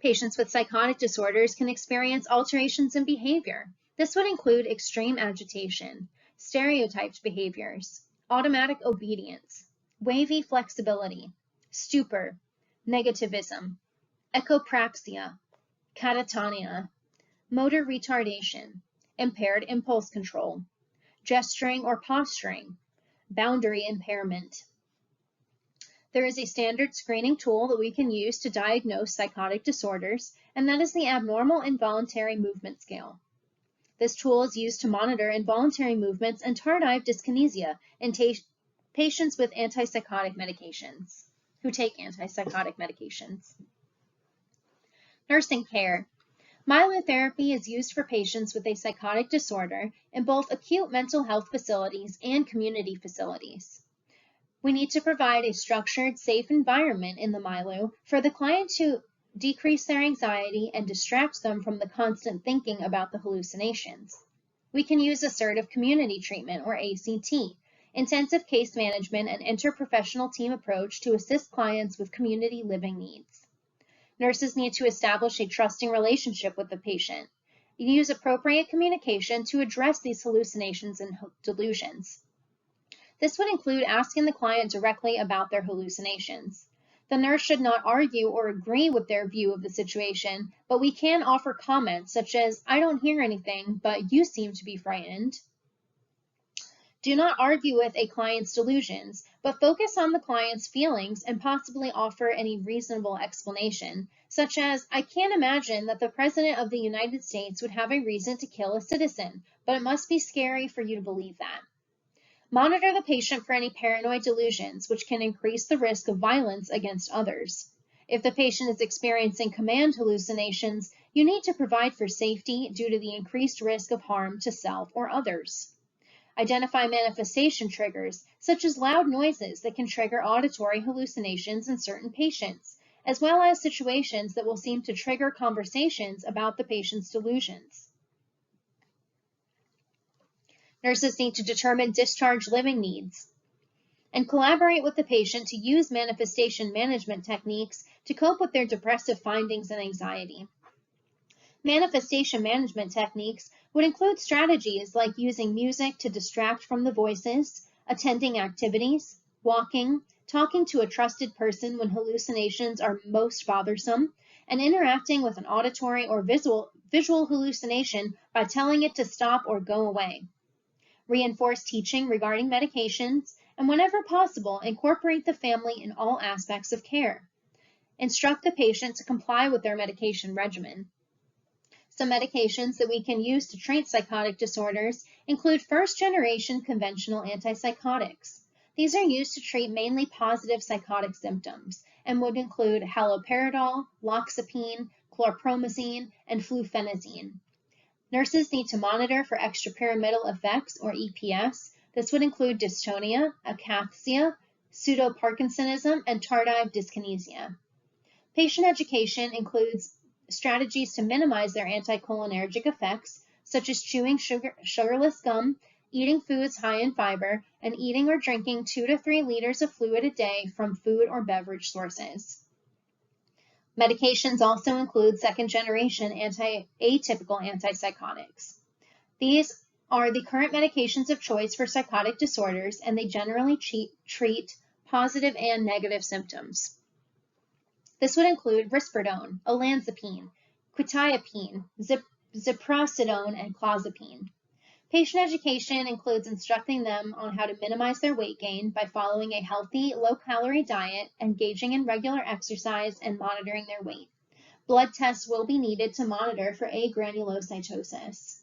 Patients with psychotic disorders can experience alterations in behavior. This would include extreme agitation, stereotyped behaviors, automatic obedience, wavy flexibility, stupor, negativism, echopraxia, catatonia, motor retardation, impaired impulse control, gesturing or posturing, boundary impairment. There is a standard screening tool that we can use to diagnose psychotic disorders, and that is the Abnormal Involuntary Movement Scale. This tool is used to monitor involuntary movements and tardive dyskinesia in patients with antipsychotic medications, who take antipsychotic medications. Nursing care. Myelotherapy is used for patients with a psychotic disorder in both acute mental health facilities and community facilities. We need to provide a structured, safe environment in the myelo for the client to decrease their anxiety and distract them from the constant thinking about the hallucinations. We can use assertive community treatment, or ACT, intensive case management and interprofessional team approach to assist clients with community living needs. Nurses need to establish a trusting relationship with the patient. Use appropriate communication to address these hallucinations and delusions. This would include asking the client directly about their hallucinations. The nurse should not argue or agree with their view of the situation, but we can offer comments such as, "I don't hear anything, but you seem to be frightened." Do not argue with a client's delusions, but focus on the client's feelings and possibly offer any reasonable explanation, such as, "I can't imagine that the President of the United States would have a reason to kill a citizen, but it must be scary for you to believe that." Monitor the patient for any paranoid delusions, which can increase the risk of violence against others. If the patient is experiencing command hallucinations, you need to provide for safety due to the increased risk of harm to self or others. Identify manifestation triggers, such as loud noises that can trigger auditory hallucinations in certain patients, as well as situations that will seem to trigger conversations about the patient's delusions. Nurses need to determine discharge living needs and collaborate with the patient to use manifestation management techniques to cope with their depressive findings and anxiety. Manifestation management techniques would include strategies like using music to distract from the voices, attending activities, walking, talking to a trusted person when hallucinations are most bothersome, and interacting with an auditory or visual hallucination by telling it to stop or go away. Reinforce teaching regarding medications, and whenever possible, incorporate the family in all aspects of care. Instruct the patient to comply with their medication regimen. Some medications that we can use to treat psychotic disorders include first-generation conventional antipsychotics. These are used to treat mainly positive psychotic symptoms and would include haloperidol, loxapine, chlorpromazine, and flufenazine. Nurses need to monitor for extrapyramidal effects, or EPS. This would include dystonia, akathisia, pseudoparkinsonism, and tardive dyskinesia. Patient education includes strategies to minimize their anticholinergic effects, such as chewing sugarless gum, eating foods high in fiber, and eating or drinking 2 to 3 liters of fluid a day from food or beverage sources. Medications also include second-generation atypical antipsychotics. These are the current medications of choice for psychotic disorders, and they generally treat positive and negative symptoms. This would include risperidone, olanzapine, quetiapine, ziprasidone, and clozapine. Patient education includes instructing them on how to minimize their weight gain by following a healthy, low-calorie diet, engaging in regular exercise, and monitoring their weight. Blood tests will be needed to monitor for agranulocytosis.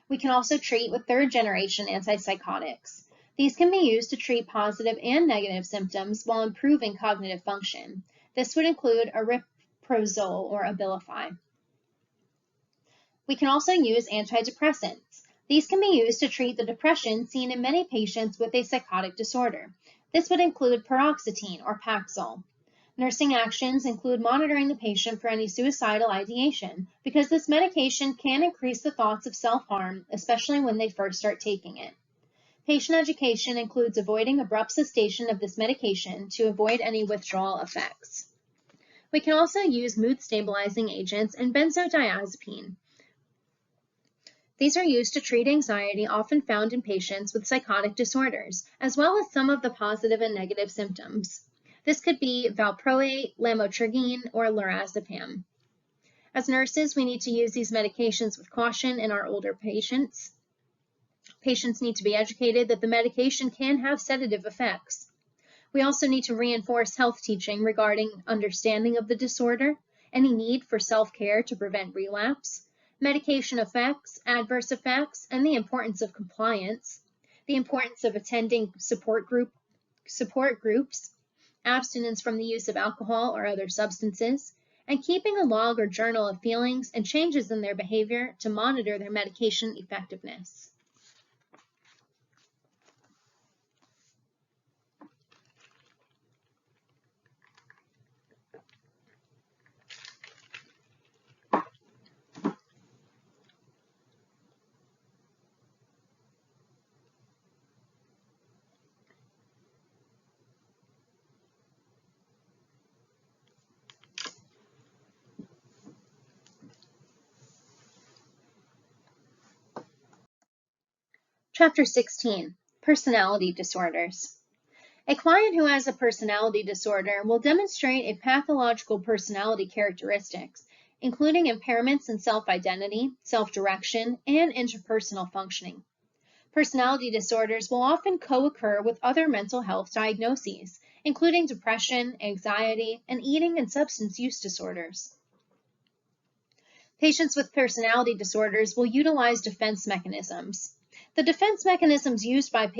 We can also treat with third-generation antipsychotics. These can be used to treat positive and negative symptoms while improving cognitive function. This would include aripiprazole or Abilify. We can also use antidepressants. These can be used to treat the depression seen in many patients with a psychotic disorder. This would include paroxetine or Paxil. Nursing actions include monitoring the patient for any suicidal ideation, because this medication can increase the thoughts of self-harm, especially when they first start taking it. Patient education includes avoiding abrupt cessation of this medication to avoid any withdrawal effects. We can also use mood-stabilizing agents and benzodiazepine. These are used to treat anxiety often found in patients with psychotic disorders, as well as some of the positive and negative symptoms. This could be valproate, lamotrigine, or lorazepam. As nurses, we need to use these medications with caution in our older patients. Patients need to be educated that the medication can have sedative effects. We also need to reinforce health teaching regarding understanding of the disorder, any need for self-care to prevent relapse, medication effects, adverse effects, and the importance of compliance, the importance of attending support groups, abstinence from the use of alcohol or other substances, and keeping a log or journal of feelings and changes in their behavior to monitor their medication effectiveness. Chapter 16, Personality Disorders. A client who has a personality disorder will demonstrate a pathological personality characteristics, including impairments in self-identity, self-direction, and interpersonal functioning. Personality disorders will often co-occur with other mental health diagnoses, including depression, anxiety, and eating and substance use disorders. Patients with personality disorders will utilize defense mechanisms. The defense mechanisms used by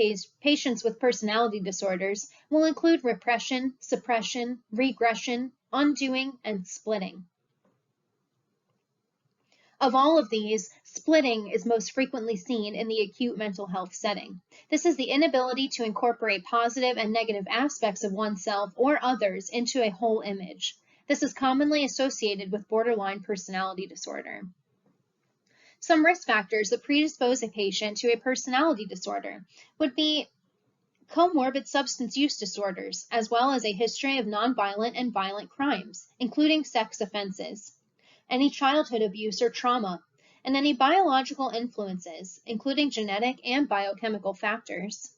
patients with personality disorders will include repression, suppression, regression, undoing, and splitting. Of all of these, splitting is most frequently seen in the acute mental health setting. This is the inability to incorporate positive and negative aspects of oneself or others into a whole image. This is commonly associated with borderline personality disorder. Some risk factors that predispose a patient to a personality disorder would be comorbid substance use disorders, as well as a history of nonviolent and violent crimes, including sex offenses, any childhood abuse or trauma, and any biological influences, including genetic and biochemical factors.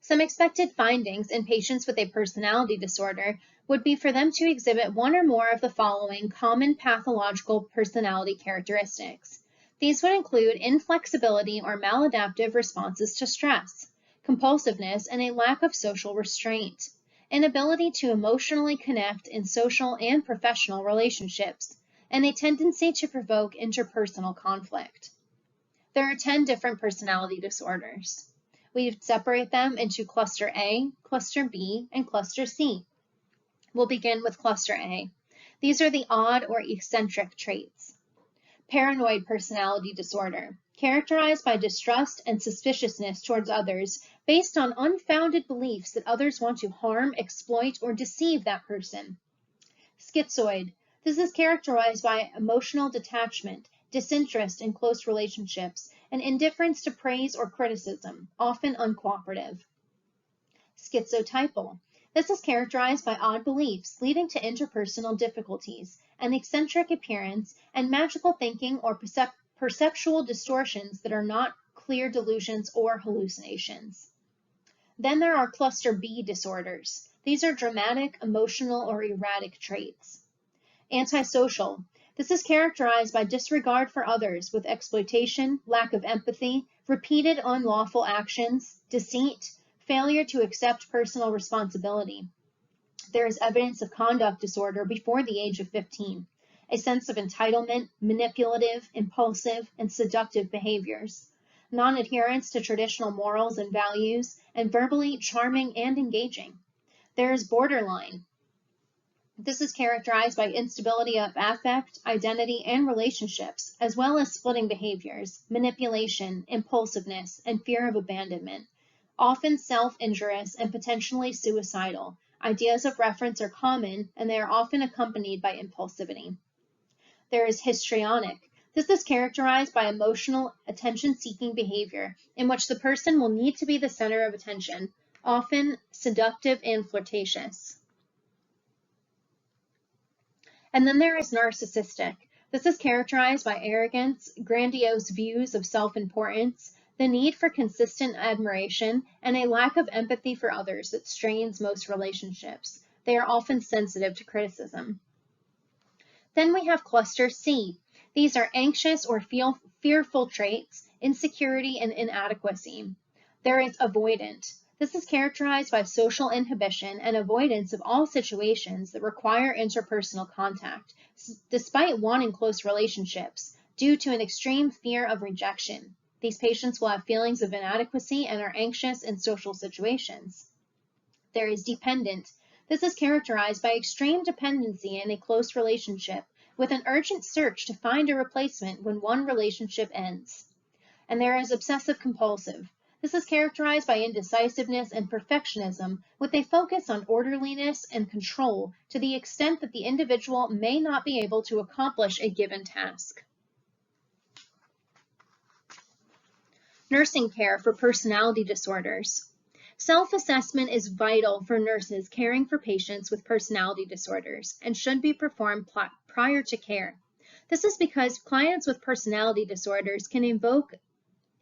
Some expected findings in patients with a personality disorder would be for them to exhibit one or more of the following common pathological personality characteristics. These would include inflexibility or maladaptive responses to stress, compulsiveness, and a lack of social restraint, inability to emotionally connect in social and professional relationships, and a tendency to provoke interpersonal conflict. There are 10 different personality disorders. We separate them into Cluster A, Cluster B, and Cluster C. We'll begin with Cluster A. These are the odd or eccentric traits. Paranoid personality disorder, characterized by distrust and suspiciousness towards others based on unfounded beliefs that others want to harm, exploit, or deceive that person. Schizoid. This is characterized by emotional detachment, disinterest in close relationships, and indifference to praise or criticism, often uncooperative. Schizotypal. This is characterized by odd beliefs leading to interpersonal difficulties, an eccentric appearance, and magical thinking or perceptual distortions that are not clear delusions or hallucinations. Then there are Cluster B disorders. These are dramatic, emotional, or erratic traits. Antisocial. This is characterized by disregard for others with exploitation, lack of empathy, repeated unlawful actions, deceit, failure to accept personal responsibility. There is evidence of conduct disorder before the age of 15, a sense of entitlement, manipulative, impulsive, and seductive behaviors, non-adherence to traditional morals and values, and verbally charming and engaging. There is borderline. This is characterized by instability of affect, identity, and relationships, as well as splitting behaviors, manipulation, impulsiveness, and fear of abandonment. Often self-injurious and potentially suicidal. Ideas of reference are common, and they are often accompanied by impulsivity. There is histrionic. This is characterized by emotional, attention-seeking behavior in which the person will need to be the center of attention, often seductive and flirtatious. And then there is narcissistic. This is characterized by arrogance, grandiose views of self-importance, the need for consistent admiration, and a lack of empathy for others that strains most relationships. They are often sensitive to criticism. Then we have Cluster C. These are anxious or fearful traits, insecurity, and inadequacy. There is avoidant. This is characterized by social inhibition and avoidance of all situations that require interpersonal contact, despite wanting close relationships, due to an extreme fear of rejection. These patients will have feelings of inadequacy and are anxious in social situations. There is dependent. This is characterized by extreme dependency in a close relationship, with an urgent search to find a replacement when one relationship ends. And there is obsessive compulsive. This is characterized by indecisiveness and perfectionism, with a focus on orderliness and control to the extent that the individual may not be able to accomplish a given task. Nursing care for personality disorders. Self-assessment is vital for nurses caring for patients with personality disorders and should be performed prior to care. This is because clients with personality disorders can invoke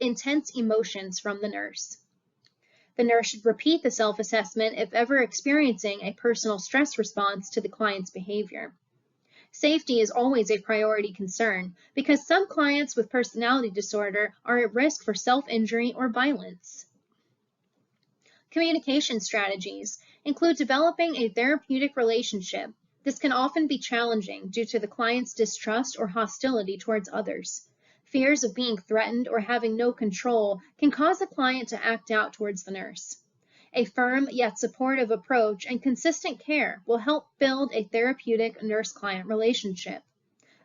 intense emotions from the nurse. The nurse should repeat the self-assessment if ever experiencing a personal stress response to the client's behavior. Safety is always a priority concern because some clients with personality disorder are at risk for self-injury or violence. Communication strategies include developing a therapeutic relationship. This can often be challenging due to the client's distrust or hostility towards others. Fears of being threatened or having no control can cause a client to act out towards the nurse. A firm yet supportive approach and consistent care will help build a therapeutic nurse-client relationship.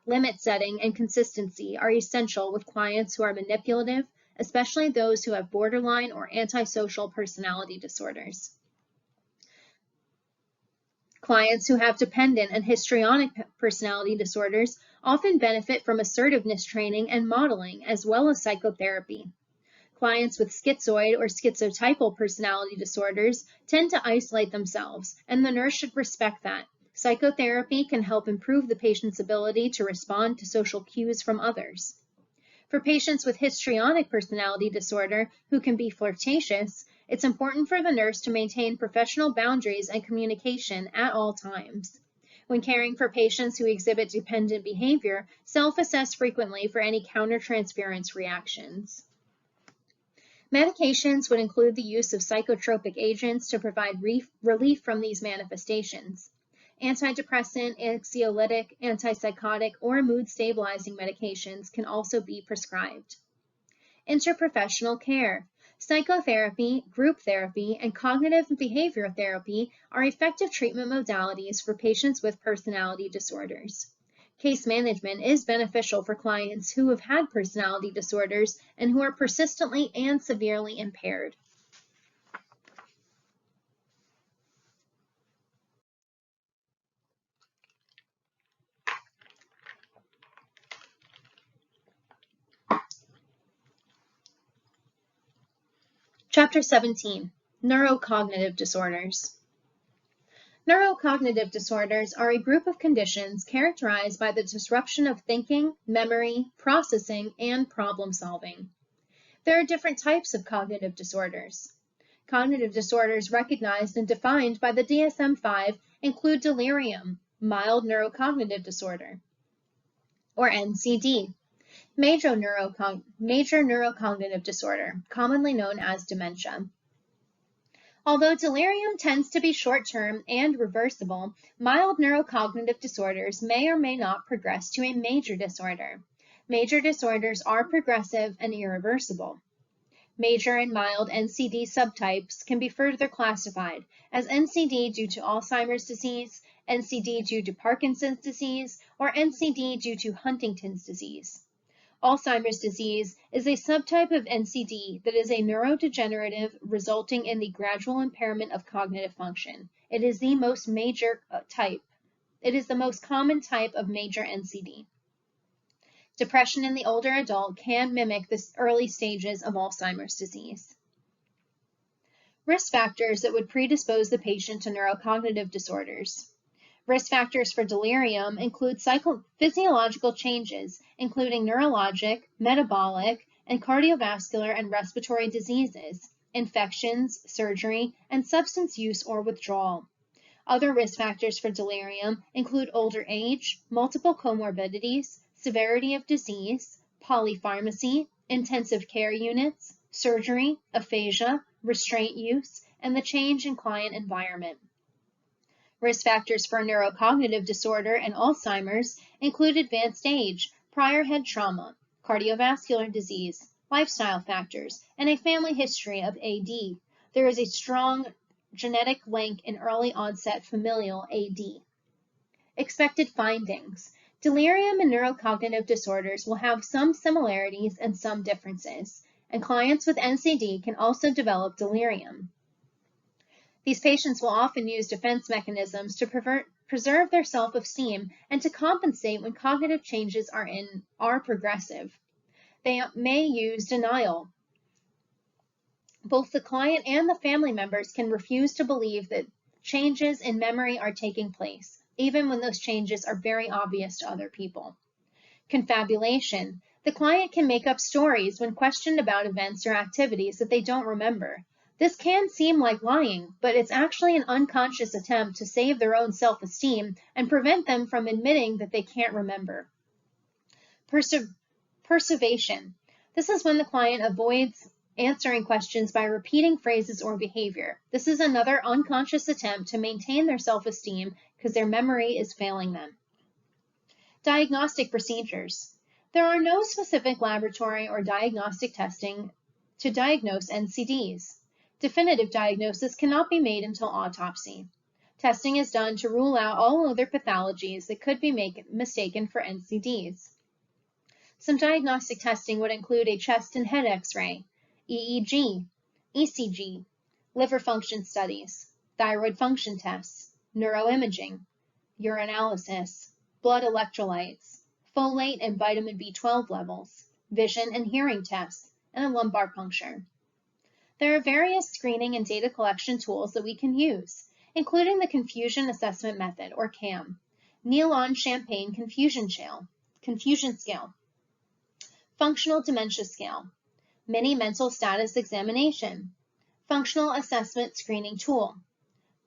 Limit setting and consistency are essential with clients who are manipulative, especially those who have borderline or antisocial personality disorders. Clients who have dependent and histrionic personality disorders often benefit from assertiveness training and modeling, as well as psychotherapy. Clients with schizoid or schizotypal personality disorders tend to isolate themselves, and the nurse should respect that. Psychotherapy can help improve the patient's ability to respond to social cues from others. For patients with histrionic personality disorder who can be flirtatious, it's important for the nurse to maintain professional boundaries and communication at all times. When caring for patients who exhibit dependent behavior, self-assess frequently for any countertransference reactions. Medications would include the use of psychotropic agents to provide relief from these manifestations. Antidepressant, anxiolytic, antipsychotic, or mood-stabilizing medications can also be prescribed. Interprofessional care. Psychotherapy, group therapy, and cognitive and behavioral therapy are effective treatment modalities for patients with personality disorders. Case management is beneficial for clients who have had personality disorders and who are persistently and severely impaired. Chapter 17, Neurocognitive Disorders. Neurocognitive disorders are a group of conditions characterized by the disruption of thinking, memory, processing, and problem solving. There are different types of cognitive disorders. Cognitive disorders recognized and defined by the DSM-5 include delirium, mild neurocognitive disorder, or NCD, major neurocognitive disorder, commonly known as dementia. Although delirium tends to be short-term and reversible, mild neurocognitive disorders may or may not progress to a major disorder. Major disorders are progressive and irreversible. Major and mild NCD subtypes can be further classified as NCD due to Alzheimer's disease, NCD due to Parkinson's disease, or NCD due to Huntington's disease. Alzheimer's disease is a subtype of NCD that is a neurodegenerative resulting in the gradual impairment of cognitive function. It is the most common type of major NCD. Depression in the older adult can mimic the early stages of Alzheimer's disease. Risk factors that would predispose the patient to neurocognitive disorders. Risk factors for delirium include physiological changes, including neurologic, metabolic, and cardiovascular and respiratory diseases, infections, surgery, and substance use or withdrawal. Other risk factors for delirium include older age, multiple comorbidities, severity of disease, polypharmacy, intensive care units, surgery, aphasia, restraint use, and the change in client environment. Risk factors for neurocognitive disorder and Alzheimer's include advanced age, prior head trauma, cardiovascular disease, lifestyle factors, and a family history of AD. There is a strong genetic link in early onset familial AD. Expected findings. Delirium and neurocognitive disorders will have some similarities and some differences, and clients with NCD can also develop delirium. These patients will often use defense mechanisms to preserve their self-esteem and to compensate when cognitive changes are progressive. They may use denial. Both the client and the family members can refuse to believe that changes in memory are taking place, even when those changes are very obvious to other people. Confabulation. The client can make up stories when questioned about events or activities that they don't remember. This can seem like lying, but it's actually an unconscious attempt to save their own self-esteem and prevent them from admitting that they can't remember. Persevation. This is when the client avoids answering questions by repeating phrases or behavior. This is another unconscious attempt to maintain their self-esteem because their memory is failing them. Diagnostic procedures. There are no specific laboratory or diagnostic testing to diagnose NCDs. Definitive diagnosis cannot be made until autopsy. Testing is done to rule out all other pathologies that could be mistaken for NCDs. Some diagnostic testing would include a chest and head X-ray, EEG, ECG, liver function studies, thyroid function tests, neuroimaging, urinalysis, blood electrolytes, folate and vitamin B12 levels, vision and hearing tests, and a lumbar puncture. There are various screening and data collection tools that we can use, including the Confusion Assessment Method, or CAM, Nealon-Champagne Confusion Scale, Functional Dementia Scale, Mini Mental Status Examination, Functional Assessment Screening Tool,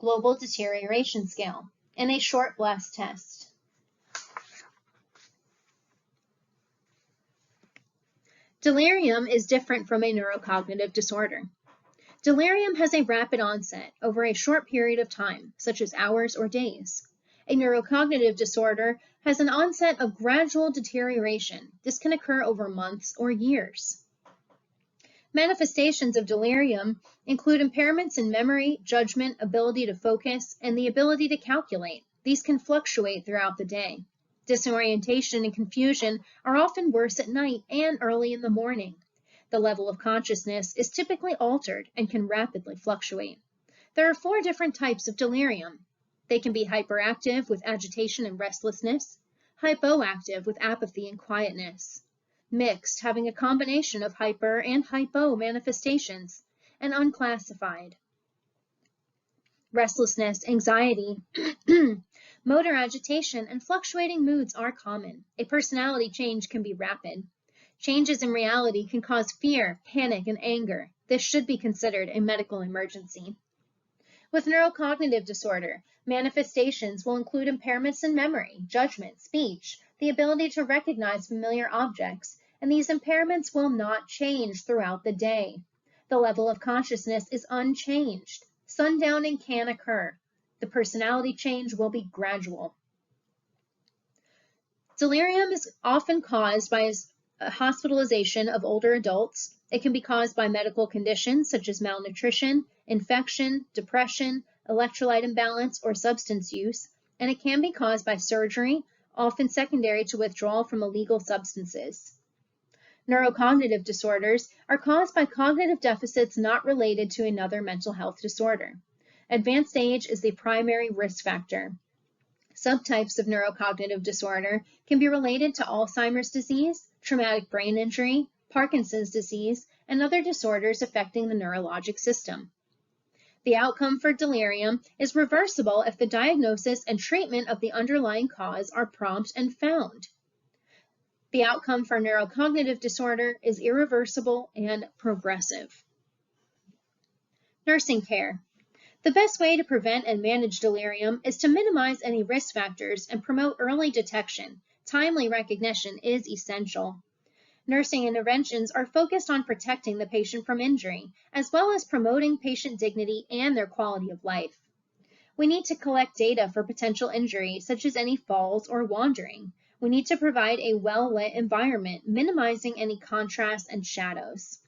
Global Deterioration Scale, and a short blast test. Delirium is different from a neurocognitive disorder. Delirium has a rapid onset over a short period of time, such as hours or days. A neurocognitive disorder has an onset of gradual deterioration. This can occur over months or years. Manifestations of delirium include impairments in memory, judgment, ability to focus, and the ability to calculate. These can fluctuate throughout the day. Disorientation and confusion are often worse at night and early in the morning. The level of consciousness is typically altered and can rapidly fluctuate. There are 4 different types of delirium. They can be hyperactive with agitation and restlessness, hypoactive with apathy and quietness, mixed, having a combination of hyper and hypo manifestations, and unclassified. Restlessness, anxiety, motor agitation, and fluctuating moods are common. A personality change can be rapid. Changes in reality can cause fear, panic, and anger. This should be considered a medical emergency. With neurocognitive disorder, manifestations will include impairments in memory, judgment, speech, the ability to recognize familiar objects, and these impairments will not change throughout the day. The level of consciousness is unchanged. Sundowning can occur. The personality change will be gradual. Delirium is often caused by hospitalization of older adults. It can be caused by medical conditions such as malnutrition, infection, depression, electrolyte imbalance, or substance use, and it can be caused by surgery, often secondary to withdrawal from illegal substances. Neurocognitive disorders are caused by cognitive deficits not related to another mental health disorder. Advanced age is the primary risk factor. Subtypes of neurocognitive disorder can be related to Alzheimer's disease, traumatic brain injury, Parkinson's disease, and other disorders affecting the neurologic system. The outcome for delirium is reversible if the diagnosis and treatment of the underlying cause are prompt and found. The outcome for neurocognitive disorder is irreversible and progressive. Nursing care. The best way to prevent and manage delirium is to minimize any risk factors and promote early detection. Timely recognition is essential. Nursing interventions are focused on protecting the patient from injury, as well as promoting patient dignity and their quality of life. We need to collect data for potential injury, such as any falls or wandering. We need to provide a well-lit environment, minimizing any contrast and shadows.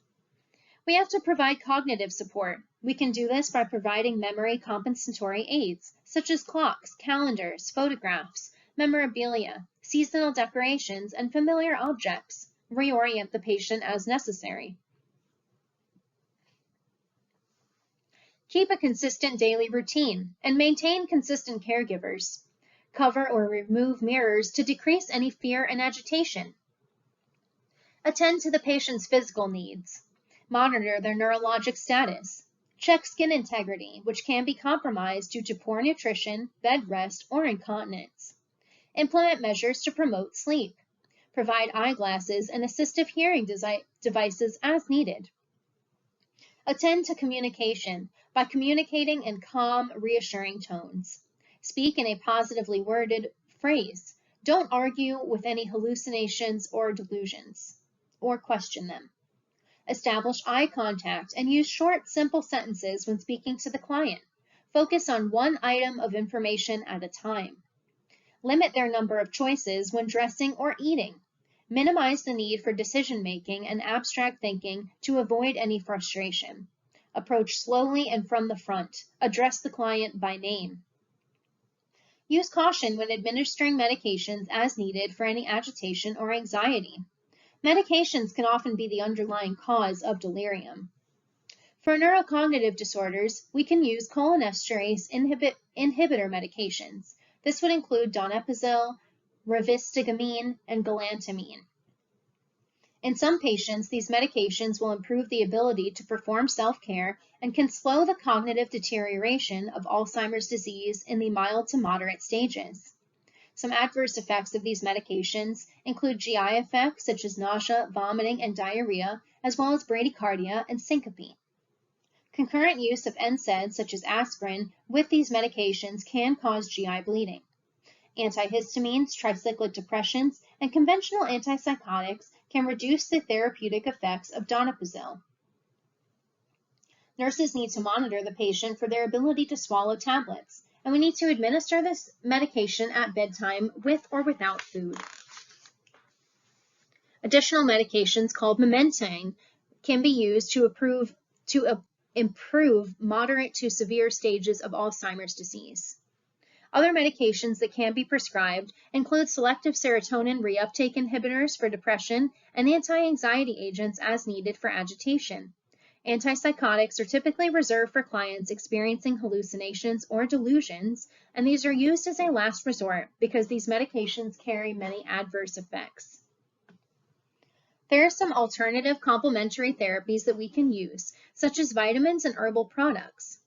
We have to provide cognitive support. We can do this by providing memory compensatory aids, such as clocks, calendars, photographs, memorabilia, seasonal decorations, and familiar objects. Reorient the patient as necessary. Keep a consistent daily routine and maintain consistent caregivers. Cover or remove mirrors to decrease any fear and agitation. Attend to the patient's physical needs. Monitor their neurologic status. Check skin integrity, which can be compromised due to poor nutrition, bed rest, or incontinence. Implement measures to promote sleep. Provide eyeglasses and assistive hearing devices as needed. Attend to communication by communicating in calm, reassuring tones. Speak in a positively worded phrase. Don't argue with any hallucinations or delusions, or question them. Establish eye contact and use short, simple sentences when speaking to the client. Focus on one item of information at a time. Limit their number of choices when dressing or eating. Minimize the need for decision-making and abstract thinking to avoid any frustration. Approach slowly and from the front. Address the client by name. Use caution when administering medications as needed for any agitation or anxiety. Medications can often be the underlying cause of delirium. For neurocognitive disorders, we can use cholinesterase inhibitor medications. This would include donepezil, rivastigmine, and galantamine. In some patients, these medications will improve the ability to perform self-care and can slow the cognitive deterioration of Alzheimer's disease in the mild to moderate stages. Some adverse effects of these medications include GI effects such as nausea, vomiting, and diarrhea, as well as bradycardia and syncope. Concurrent use of NSAIDs such as aspirin with these medications can cause GI bleeding. Antihistamines, tricyclic depressions, and conventional antipsychotics can reduce the therapeutic effects of donepezil. Nurses need to monitor the patient for their ability to swallow tablets, and we need to administer this medication at bedtime with or without food. Additional medications called memantine can be used to improve moderate to severe stages of Alzheimer's disease. Other medications that can be prescribed include selective serotonin reuptake inhibitors for depression and anti-anxiety agents as needed for agitation. Antipsychotics are typically reserved for clients experiencing hallucinations or delusions, and these are used as a last resort because these medications carry many adverse effects. There are some alternative complementary therapies that we can use, such as vitamins and herbal products.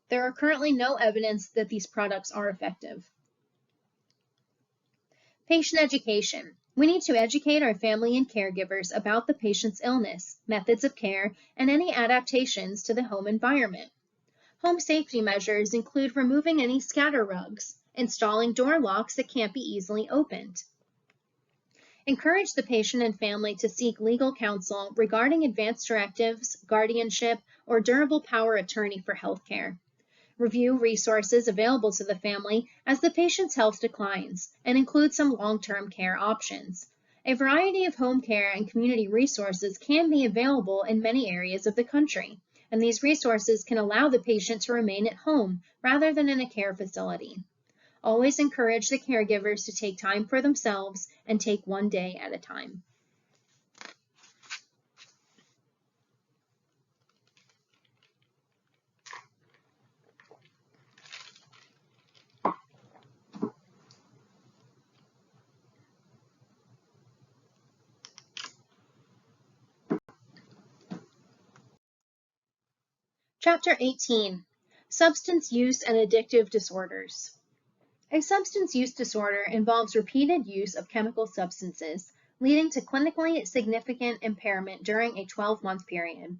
There are currently no evidence that these products are effective. Patient education. We need to educate our family and caregivers about the patient's illness, methods of care, and any adaptations to the home environment. Home safety measures include removing any scatter rugs, installing door locks that can't be easily opened. Encourage the patient and family to seek legal counsel regarding advance directives, guardianship, or durable power attorney for health care. Review resources available to the family as the patient's health declines and include some long-term care options. A variety of home care and community resources can be available in many areas of the country, and these resources can allow the patient to remain at home rather than in a care facility. Always encourage the caregivers to take time for themselves and take one day at a time. Chapter 18, Substance Use and Addictive Disorders. A substance use disorder involves repeated use of chemical substances, leading to clinically significant impairment during a 12-month period.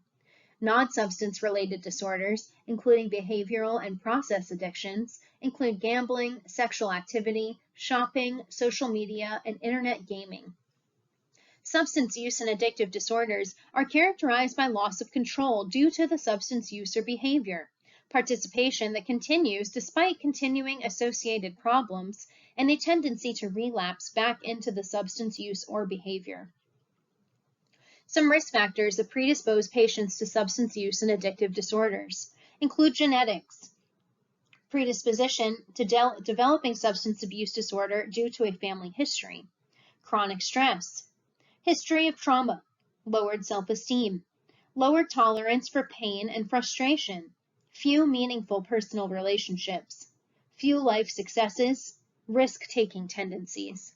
Non-substance-related disorders, including behavioral and process addictions, include gambling, sexual activity, shopping, social media, and internet gaming. Substance use and addictive disorders are characterized by loss of control due to the substance use or behavior, participation that continues despite continuing associated problems, and a tendency to relapse back into the substance use or behavior. Some risk factors that predispose patients to substance use and addictive disorders include genetics, predisposition to developing substance abuse disorder due to a family history, chronic stress, history of trauma, lowered self-esteem, lowered tolerance for pain and frustration, few meaningful personal relationships, few life successes, risk-taking tendencies.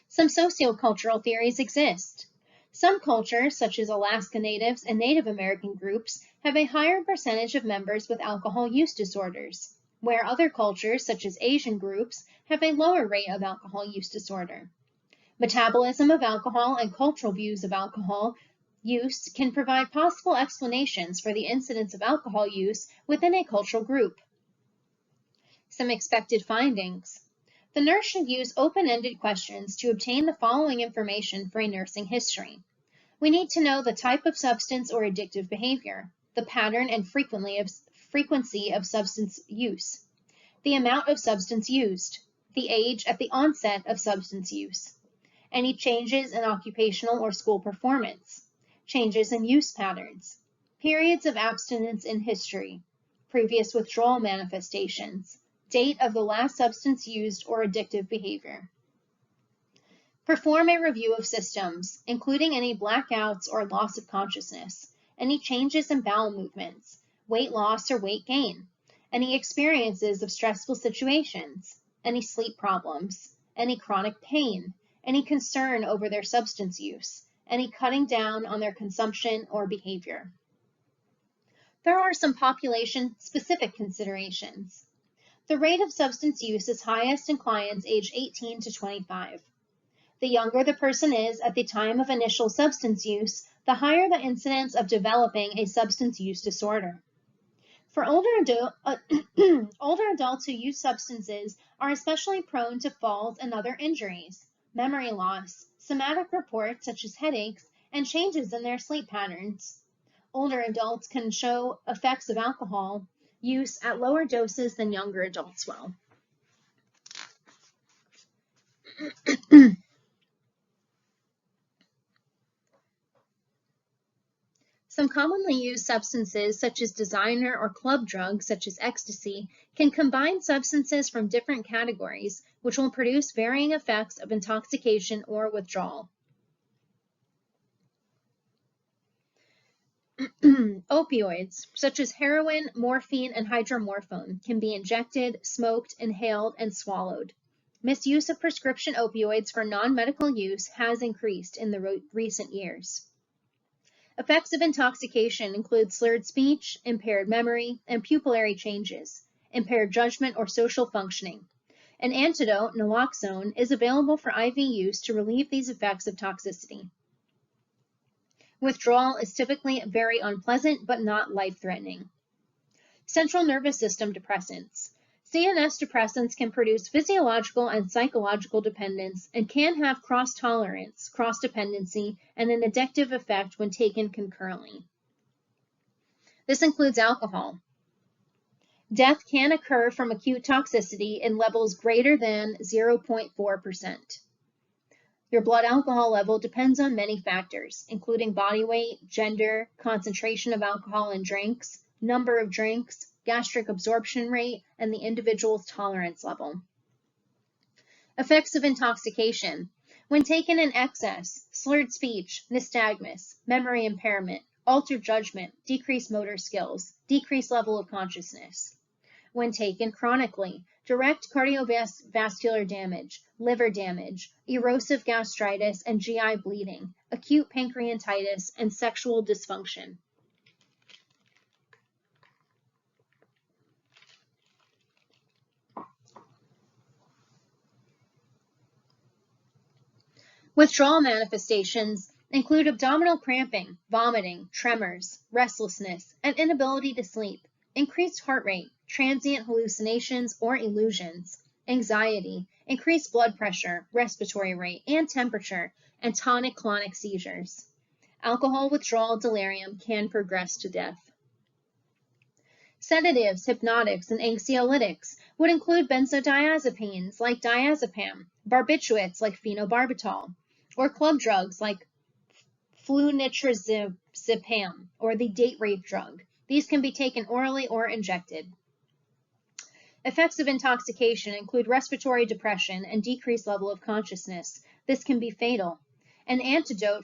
Some sociocultural theories exist. Some cultures, such as Alaska Natives and Native American groups, have a higher percentage of members with alcohol use disorders, where other cultures, such as Asian groups, have a lower rate of alcohol use disorder. Metabolism of alcohol and cultural views of alcohol use can provide possible explanations for the incidence of alcohol use within a cultural group. Some expected findings. The nurse should use open-ended questions to obtain the following information for a nursing history. We need to know the type of substance or addictive behavior, the pattern and frequency of substance use, the amount of substance used, the age at the onset of substance use, any changes in occupational or school performance, changes in use patterns, periods of abstinence in history, previous withdrawal manifestations, Date of the last substance used or addictive behavior. Perform a review of systems, including any blackouts or loss of consciousness, any changes in bowel movements, weight loss or weight gain, any experiences of stressful situations, any sleep problems, any chronic pain, any concern over their substance use, any cutting down on their consumption or behavior. There are some population-specific considerations. The rate of substance use is highest in clients aged 18 to 25. The younger the person is at the time of initial substance use, the higher the incidence of developing a substance use disorder. For older adults who use substances are especially prone to falls and other injuries, memory loss, somatic reports such as headaches, and changes in their sleep patterns. Older adults can show effects of alcohol use at lower doses than younger adults will. Some commonly used substances, such as designer or club drugs, such as ecstasy, can combine substances from different categories, which will produce varying effects of intoxication or withdrawal. Opioids, such as heroin, morphine, and hydromorphone, can be injected, smoked, inhaled, and swallowed. Misuse of prescription opioids for non-medical use has increased in the recent years. Effects of intoxication include slurred speech, impaired memory, and pupillary changes, impaired judgment or social functioning. An antidote, naloxone, is available for IV use to relieve these effects of toxicity. Withdrawal is typically very unpleasant but not life-threatening. Central nervous system depressants. CNS depressants can produce physiological and psychological dependence and can have cross-tolerance, cross-dependency, and an addictive effect when taken concurrently. This includes alcohol. Death can occur from acute toxicity in levels greater than 0.4%. Your blood alcohol level depends on many factors, including body weight, gender, concentration of alcohol in drinks, number of drinks, gastric absorption rate, and the individual's tolerance level. Effects of intoxication. When taken in excess, slurred speech, nystagmus, memory impairment, altered judgment, decreased motor skills, decreased level of consciousness. When taken chronically, direct cardiovascular damage, liver damage, erosive gastritis and GI bleeding, acute pancreatitis, and sexual dysfunction. Withdrawal manifestations include abdominal cramping, vomiting, tremors, restlessness, and inability to sleep, increased heart rate, transient hallucinations or illusions, anxiety, increased blood pressure, respiratory rate, and temperature, and tonic-clonic seizures. Alcohol withdrawal delirium can progress to death. Sedatives, hypnotics, and anxiolytics would include benzodiazepines like diazepam, barbiturates like phenobarbital, or club drugs like flunitrazepam, or the date rape drug. These can be taken orally or injected. Effects of intoxication include respiratory depression and decreased level of consciousness. This can be fatal. An antidote,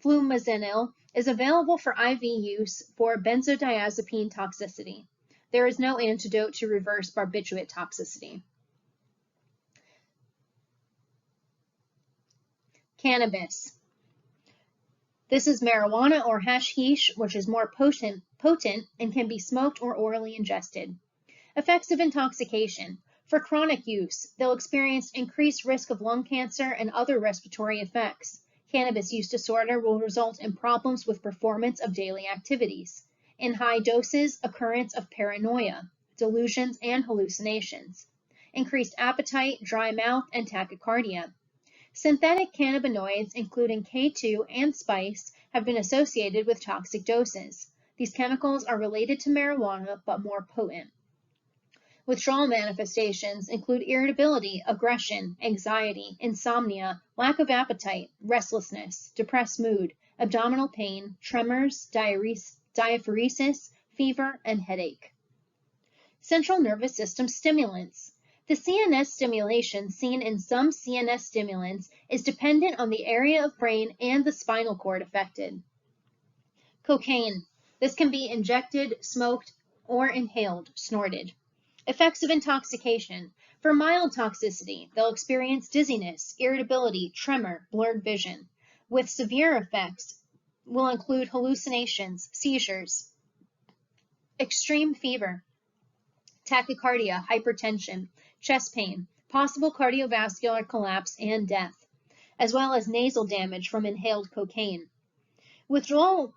flumazenil, is available for IV use for benzodiazepine toxicity. There is no antidote to reverse barbiturate toxicity. Cannabis. This is marijuana or hashish, which is more potent and can be smoked or orally ingested. Effects of intoxication. For chronic use, they'll experience increased risk of lung cancer and other respiratory effects. Cannabis use disorder will result in problems with performance of daily activities. In high doses, occurrence of paranoia, delusions, and hallucinations. Increased appetite, dry mouth, and tachycardia. Synthetic cannabinoids, including K2 and spice, have been associated with toxic doses. These chemicals are related to marijuana but more potent. Withdrawal manifestations include irritability, aggression, anxiety, insomnia, lack of appetite, restlessness, depressed mood, abdominal pain, tremors, diaphoresis, fever, and headache. Central nervous system stimulants. The CNS stimulation seen in some CNS stimulants is dependent on the area of brain and the spinal cord affected. Cocaine. This can be injected, smoked, or inhaled, snorted. Effects of intoxication. For mild toxicity, they'll experience dizziness, irritability, tremor, blurred vision. With severe effects, will include hallucinations, seizures, extreme fever, tachycardia, hypertension, chest pain, possible cardiovascular collapse, and death, as well as nasal damage from inhaled cocaine. Withdrawal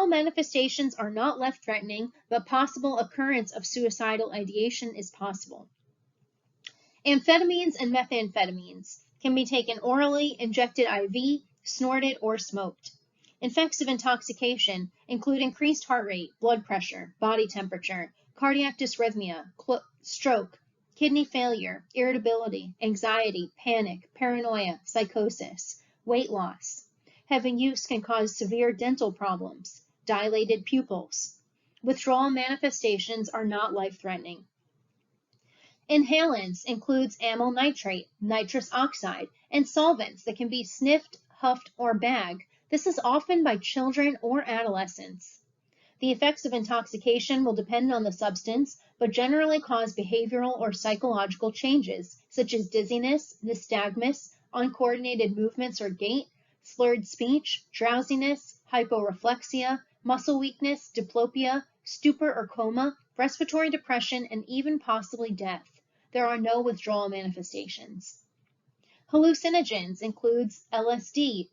manifestations are not life-threatening, but possible occurrence of suicidal ideation is possible. Amphetamines and methamphetamines can be taken orally, injected IV, snorted, or smoked. Effects of intoxication include increased heart rate, blood pressure, body temperature, cardiac dysrhythmia, stroke, kidney failure, irritability, anxiety, panic, paranoia, psychosis, weight loss. Heavy use can cause severe dental problems, dilated pupils. Withdrawal manifestations are not life-threatening. Inhalants includes amyl nitrate, nitrous oxide, and solvents that can be sniffed, huffed, or bagged. This is often by children or adolescents. The effects of intoxication will depend on the substance, but generally cause behavioral or psychological changes, such as dizziness, nystagmus, uncoordinated movements or gait, slurred speech, drowsiness, hyporeflexia, muscle weakness, diplopia, stupor or coma, respiratory depression, and even possibly death. There are no withdrawal manifestations. Hallucinogens includes LSD,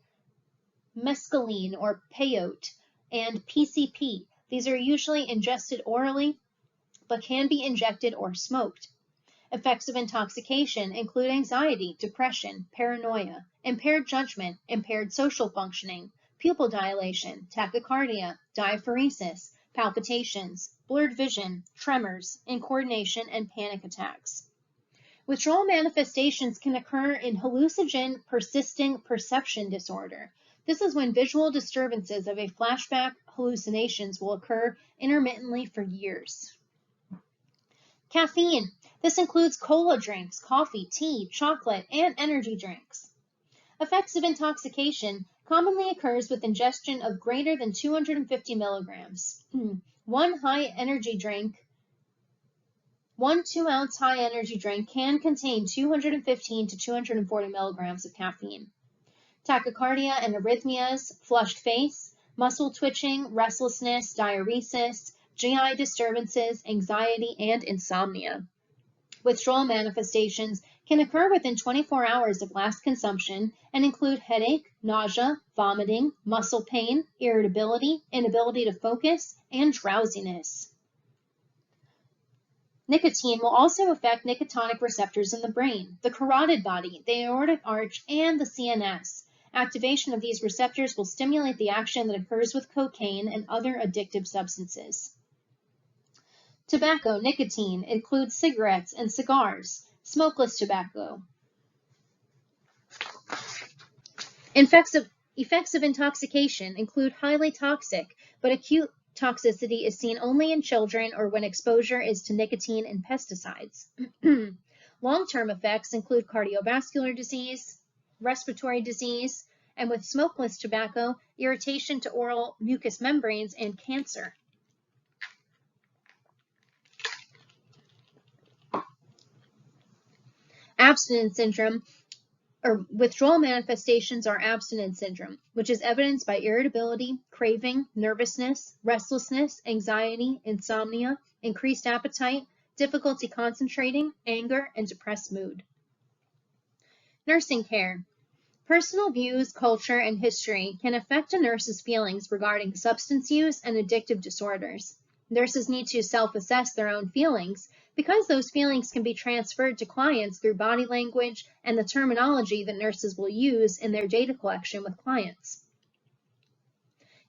mescaline or peyote, and PCP. These are usually ingested orally, but can be injected or smoked. Effects of intoxication include anxiety, depression, paranoia, impaired judgment, impaired social functioning, pupil dilation, tachycardia, diaphoresis, palpitations, blurred vision, tremors, incoordination, and panic attacks. Withdrawal manifestations can occur in hallucinogen persisting perception disorder. This is when visual disturbances of a flashback hallucinations will occur intermittently for years. Caffeine. This includes cola drinks, coffee, tea, chocolate, and energy drinks. Effects of intoxication commonly occurs with ingestion of greater than 250 milligrams. One 2-ounce high energy drink can contain 215 to 240 milligrams of caffeine. Tachycardia and arrhythmias, flushed face, muscle twitching, restlessness, diuresis, GI disturbances, anxiety, and insomnia. Withdrawal manifestations can occur within 24 hours of last consumption and include headache, nausea, vomiting, muscle pain, irritability, inability to focus, and drowsiness. Nicotine will also affect nicotinic receptors in the brain, the carotid body, the aortic arch, and the CNS. Activation of these receptors will stimulate the action that occurs with cocaine and other addictive substances. Tobacco, nicotine includes cigarettes and cigars, smokeless tobacco. Effects of intoxication include highly toxic, but acute toxicity is seen only in children or when exposure is to nicotine and pesticides. Long-term effects include cardiovascular disease, respiratory disease, and with smokeless tobacco, irritation to oral mucous membranes and cancer. Abstinence syndrome, or withdrawal manifestations, are abstinence syndrome, which is evidenced by irritability, craving, nervousness, restlessness, anxiety, insomnia, increased appetite, difficulty concentrating, anger, and depressed mood. Nursing care. Personal views, culture, and history can affect a nurse's feelings regarding substance use and addictive disorders. Nurses need to self-assess their own feelings because those feelings can be transferred to clients through body language and the terminology that nurses will use in their data collection with clients.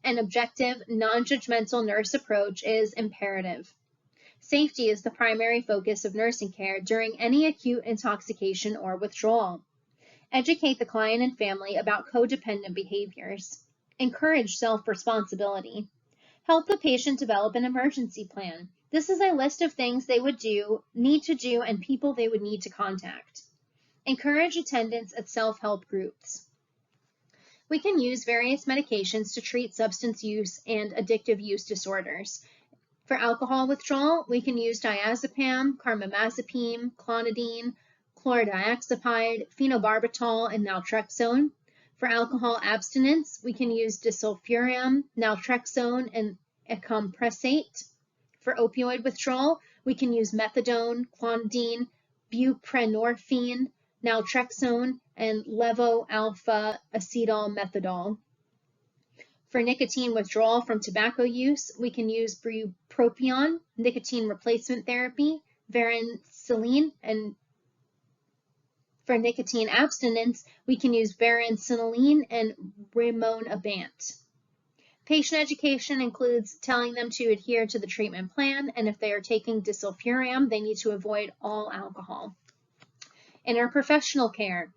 An objective, non-judgmental nurse approach is imperative. Safety is the primary focus of nursing care during any acute intoxication or withdrawal. Educate the client and family about codependent behaviors. Encourage self-responsibility. Help the patient develop an emergency plan. This is a list of things they would do, need to do, and people they would need to contact. Encourage attendance at self-help groups. We can use various medications to treat substance use and addictive use disorders. For alcohol withdrawal, we can use diazepam, carbamazepine, clonidine, chlordiazepide, phenobarbital, and naltrexone. For alcohol abstinence, we can use disulfiram, naltrexone, and acamprosate. For opioid withdrawal, we can use methadone, clonidine, buprenorphine, naltrexone, and levo-alpha-acetylmethadol. For nicotine withdrawal from tobacco use, we can use bupropion, nicotine replacement therapy, varenicline, and for nicotine abstinence, we can use varenicline and rimonabant. Patient education includes telling them to adhere to the treatment plan, and if they are taking disulfiram, they need to avoid all alcohol. Interprofessional care.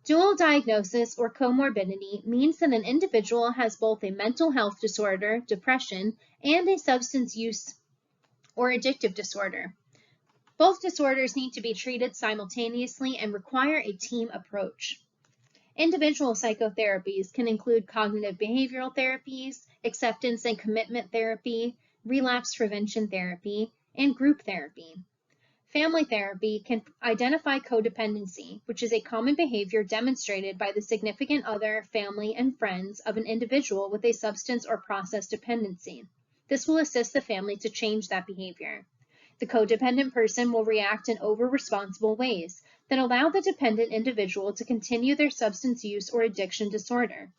Dual diagnosis or comorbidity means that an individual has both a mental health disorder, depression, and a substance use or addictive disorder. Both disorders need to be treated simultaneously and require a team approach. Individual psychotherapies can include cognitive behavioral therapies, acceptance and commitment therapy, relapse prevention therapy, and group therapy. Family therapy can identify codependency, which is a common behavior demonstrated by the significant other, family, and friends of an individual with a substance or process dependency. This will assist the family to change that behavior. The codependent person will react in over-responsible ways that allow the dependent individual to continue their substance use or addiction disorder.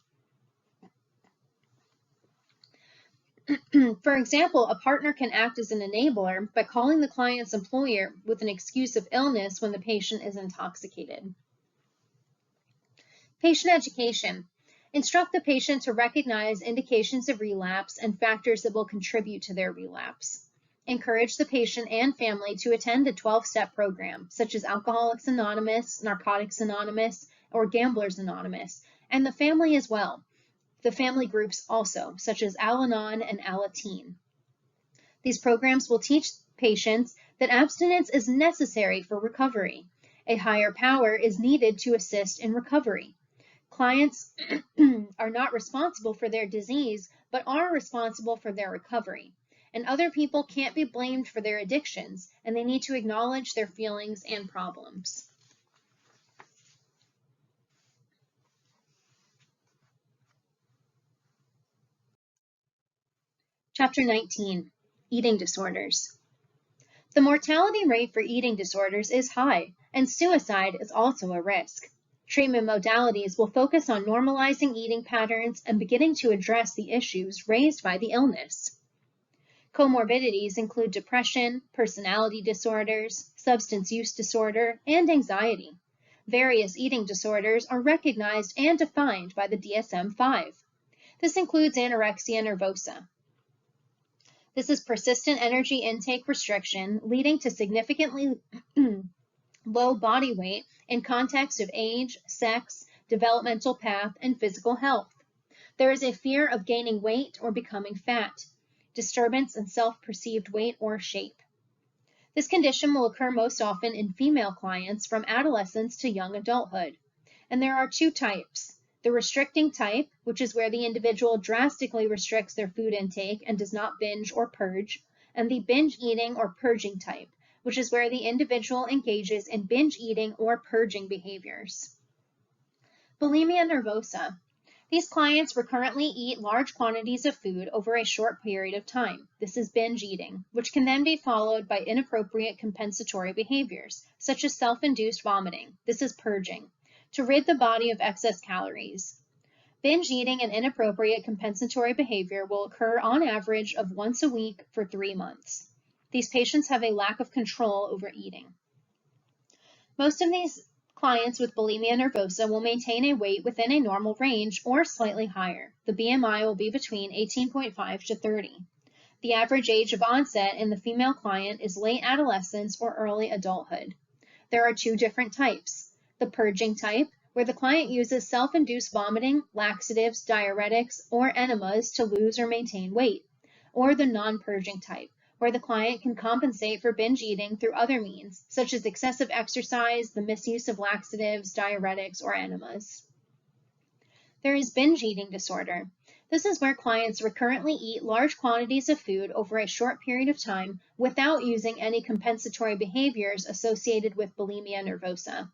For example, a partner can act as an enabler by calling the client's employer with an excuse of illness when the patient is intoxicated. Patient education. Instruct the patient to recognize indications of relapse and factors that will contribute to their relapse. Encourage the patient and family to attend a 12-step program, such as Alcoholics Anonymous, Narcotics Anonymous, or Gamblers Anonymous, and the family as well. The family groups also, such as Al-Anon and Alateen. These programs will teach patients that abstinence is necessary for recovery. A higher power is needed to assist in recovery. Clients are not responsible for their disease, but are responsible for their recovery. And other people can't be blamed for their addictions, and they need to acknowledge their feelings and problems. Chapter 19, Eating Disorders. The mortality rate for eating disorders is high, and suicide is also a risk. Treatment modalities will focus on normalizing eating patterns and beginning to address the issues raised by the illness. Comorbidities include depression, personality disorders, substance use disorder, and anxiety. Various eating disorders are recognized and defined by the DSM-5. This includes anorexia nervosa. This is persistent energy intake restriction leading to significantly low body weight in context of age, sex, developmental path, and physical health. There is a fear of gaining weight or becoming fat, disturbance in self-perceived weight or shape. This condition will occur most often in female clients from adolescence to young adulthood. And there are two types. The restricting type, which is where the individual drastically restricts their food intake and does not binge or purge, and the binge eating or purging type, which is where the individual engages in binge eating or purging behaviors. Bulimia nervosa. These clients recurrently eat large quantities of food over a short period of time. This is binge eating, which can then be followed by inappropriate compensatory behaviors, such as self-induced vomiting. This is purging, to rid the body of excess calories. Binge eating and inappropriate compensatory behavior will occur on average of once a week for 3 months. These patients have a lack of control over eating. Most of these clients with bulimia nervosa will maintain a weight within a normal range or slightly higher. The BMI will be between 18.5 to 30. The average age of onset in the female client is late adolescence or early adulthood. There are two different types. The purging type, where the client uses self-induced vomiting, laxatives, diuretics, or enemas to lose or maintain weight, or the non-purging type, where the client can compensate for binge eating through other means, such as excessive exercise, the misuse of laxatives, diuretics, or enemas. There is binge eating disorder. This is where clients recurrently eat large quantities of food over a short period of time without using any compensatory behaviors associated with bulimia nervosa.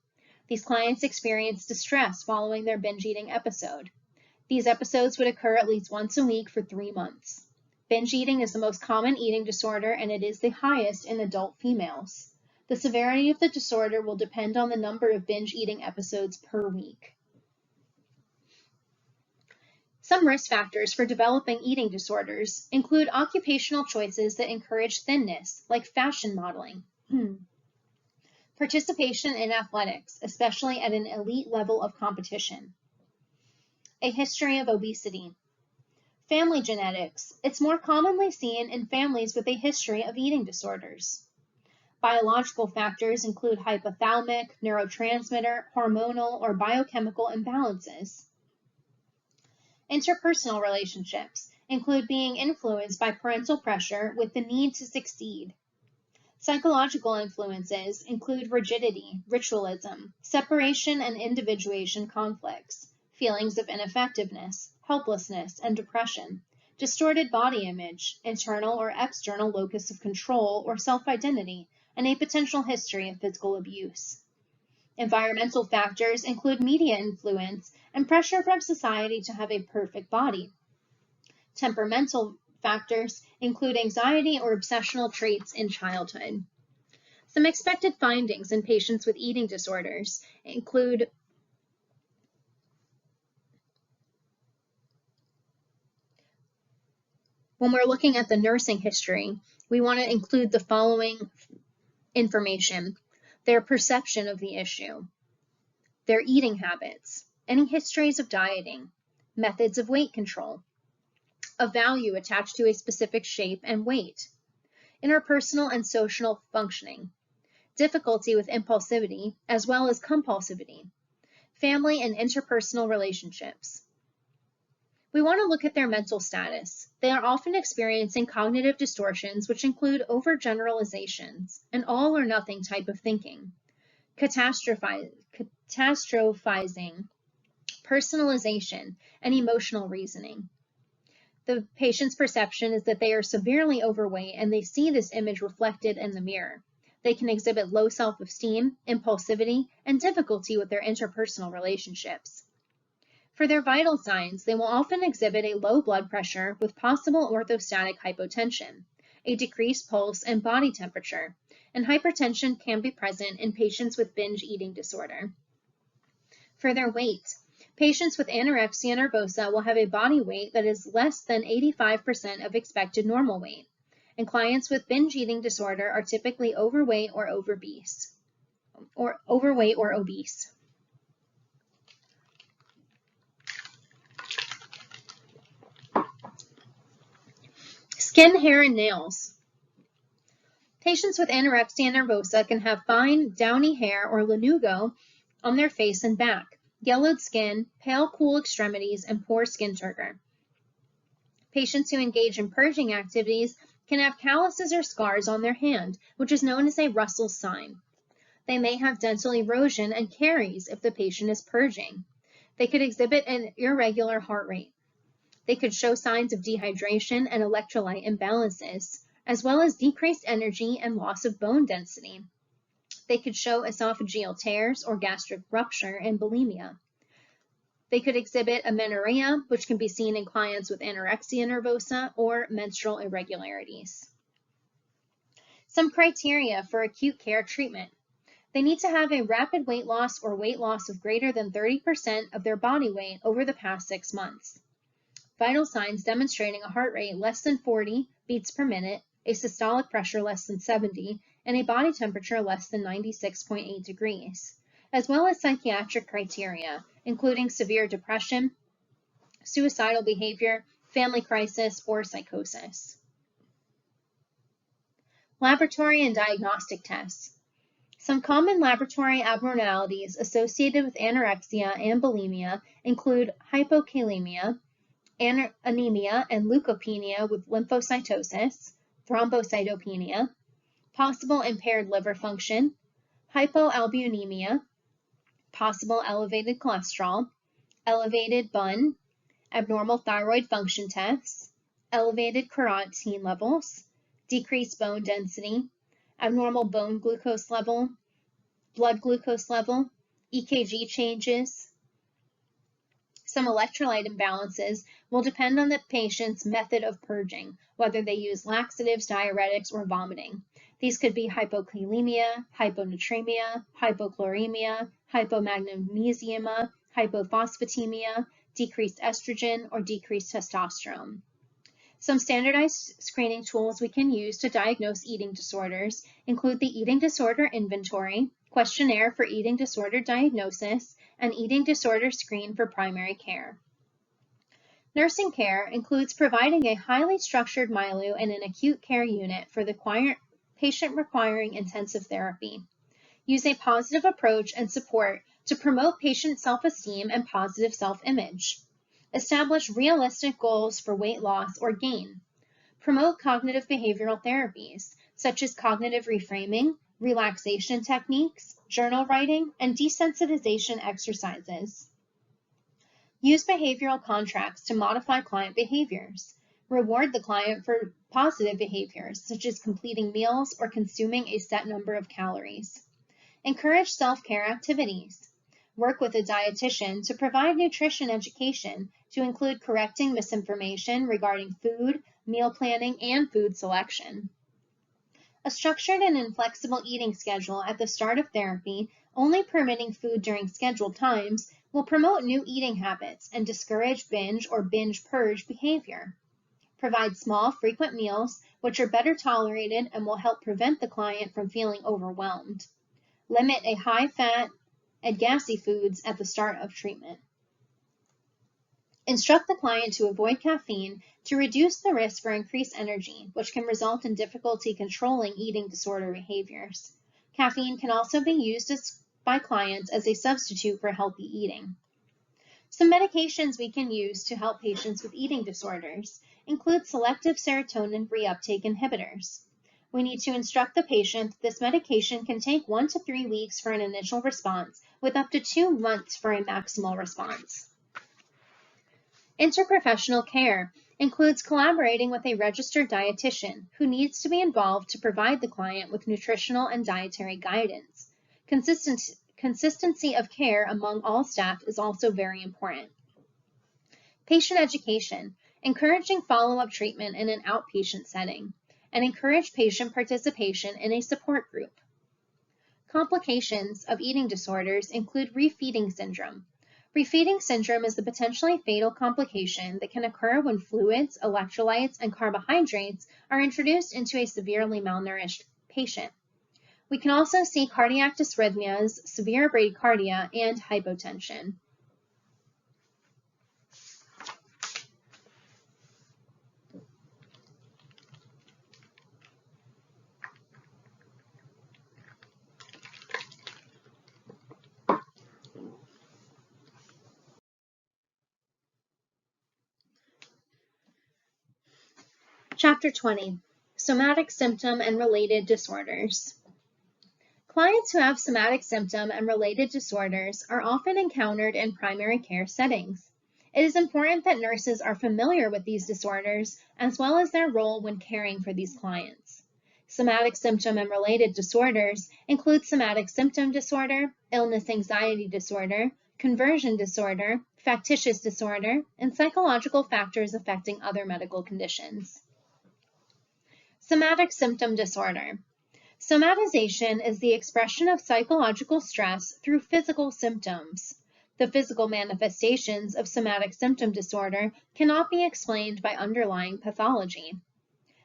These clients experience distress following their binge eating episode. These episodes would occur at least once a week for 3 months. Binge eating is the most common eating disorder, and it is the highest in adult females. The severity of the disorder will depend on the number of binge eating episodes per week. Some risk factors for developing eating disorders include occupational choices that encourage thinness, like fashion modeling. Participation in athletics, especially at an elite level of competition. A history of obesity. Family genetics. It's more commonly seen in families with a history of eating disorders. Biological factors include hypothalamic, neurotransmitter, hormonal, or biochemical imbalances. Interpersonal relationships include being influenced by parental pressure with the need to succeed. Psychological influences include rigidity, ritualism, separation and individuation conflicts, feelings of ineffectiveness, helplessness, and depression, distorted body image, internal or external locus of control or self-identity, and a potential history of physical abuse. Environmental factors include media influence and pressure from society to have a perfect body. Temperamental factors include anxiety or obsessional traits in childhood. Some expected findings in patients with eating disorders include when we're looking at the nursing history, we want to include the following information: their perception of the issue, their eating habits, any histories of dieting, methods of weight control, a value attached to a specific shape and weight, interpersonal and social functioning, difficulty with impulsivity as well as compulsivity, family and interpersonal relationships. We want to look at their mental status. They are often experiencing cognitive distortions, which include overgeneralizations, an all or nothing type of thinking, catastrophizing, personalization, and emotional reasoning. The patient's perception is that they are severely overweight and they see this image reflected in the mirror. They can exhibit low self-esteem, impulsivity, and difficulty with their interpersonal relationships. For their vital signs, they will often exhibit a low blood pressure with possible orthostatic hypotension, a decreased pulse and body temperature, and hypertension can be present in patients with binge eating disorder. For their weight, patients with anorexia nervosa will have a body weight that is less than 85% of expected normal weight, and clients with binge eating disorder are typically overweight or obese. Skin, hair, and nails. Patients with anorexia nervosa can have fine, downy hair or lanugo on their face and back, yellowed skin, pale, cool extremities, and poor skin turgor. Patients who engage in purging activities can have calluses or scars on their hand, which is known as a Russell's sign. They may have dental erosion and caries if the patient is purging. They could exhibit an irregular heart rate. They could show signs of dehydration and electrolyte imbalances, as well as decreased energy and loss of bone density. They could show esophageal tears or gastric rupture and bulimia. They could exhibit amenorrhea, which can be seen in clients with anorexia nervosa, or menstrual irregularities. Some criteria for acute care treatment. They need to have a rapid weight loss or weight loss of greater than 30% of their body weight over the past 6 months. Vital signs demonstrating a heart rate less than 40 beats per minute, a systolic pressure less than 70, and a body temperature less than 96.8 degrees, as well as psychiatric criteria, including severe depression, suicidal behavior, family crisis, or psychosis. Laboratory and diagnostic tests. Some common laboratory abnormalities associated with anorexia and bulimia include hypokalemia, anemia and leukopenia with lymphocytosis, thrombocytopenia, possible impaired liver function, hypoalbuminemia, possible elevated cholesterol, elevated BUN, abnormal thyroid function tests, elevated carotene levels, decreased bone density, abnormal bone glucose level, blood glucose level, EKG changes. Some electrolyte imbalances will depend on the patient's method of purging, whether they use laxatives, diuretics, or vomiting. These could be hypokalemia, hyponatremia, hypochloremia, hypomagnesemia, hypophosphatemia, decreased estrogen, or decreased testosterone. Some standardized screening tools we can use to diagnose eating disorders include the Eating Disorder Inventory, Questionnaire for Eating Disorder Diagnosis, and Eating Disorder Screen for Primary Care. Nursing care includes providing a highly structured MILU in an acute care unit for the patient requiring intensive therapy. Use a positive approach and support to promote patient self-esteem and positive self-image. Establish realistic goals for weight loss or gain. Promote cognitive behavioral therapies, such as cognitive reframing, relaxation techniques, journal writing, and desensitization exercises. Use behavioral contracts to modify client behaviors. Reward the client for positive behaviors, such as completing meals or consuming a set number of calories. Encourage self-care activities. Work with a dietitian to provide nutrition education to include correcting misinformation regarding food, meal planning, and food selection. A structured and inflexible eating schedule at the start of therapy, only permitting food during scheduled times, will promote new eating habits and discourage binge or binge purge behavior. Provide small, frequent meals, which are better tolerated and will help prevent the client from feeling overwhelmed. Limit a high-fat and gassy foods at the start of treatment. Instruct the client to avoid caffeine to reduce the risk for increased energy, which can result in difficulty controlling eating disorder behaviors. Caffeine can also be used by clients as a substitute for healthy eating. Some medications we can use to help patients with eating disorders include selective serotonin reuptake inhibitors. We need to instruct the patient that this medication can take 1 to 3 weeks for an initial response, with up to 2 months for a maximal response. Interprofessional care includes collaborating with a registered dietitian who needs to be involved to provide the client with nutritional and dietary guidance. Consistency of care among all staff is also very important. Patient education, encouraging follow-up treatment in an outpatient setting, and encourage patient participation in a support group. Complications of eating disorders include refeeding syndrome. Refeeding syndrome is the potentially fatal complication that can occur when fluids, electrolytes, and carbohydrates are introduced into a severely malnourished patient. We can also see cardiac dysrhythmias, severe bradycardia, and hypotension. Chapter 20, Somatic Symptom and Related Disorders. Clients who have somatic symptom and related disorders are often encountered in primary care settings. It is important that nurses are familiar with these disorders as well as their role when caring for these clients. Somatic symptom and related disorders include somatic symptom disorder, illness anxiety disorder, conversion disorder, factitious disorder, and psychological factors affecting other medical conditions. Somatic symptom disorder. Somatization is the expression of psychological stress through physical symptoms. The physical manifestations of somatic symptom disorder cannot be explained by underlying pathology.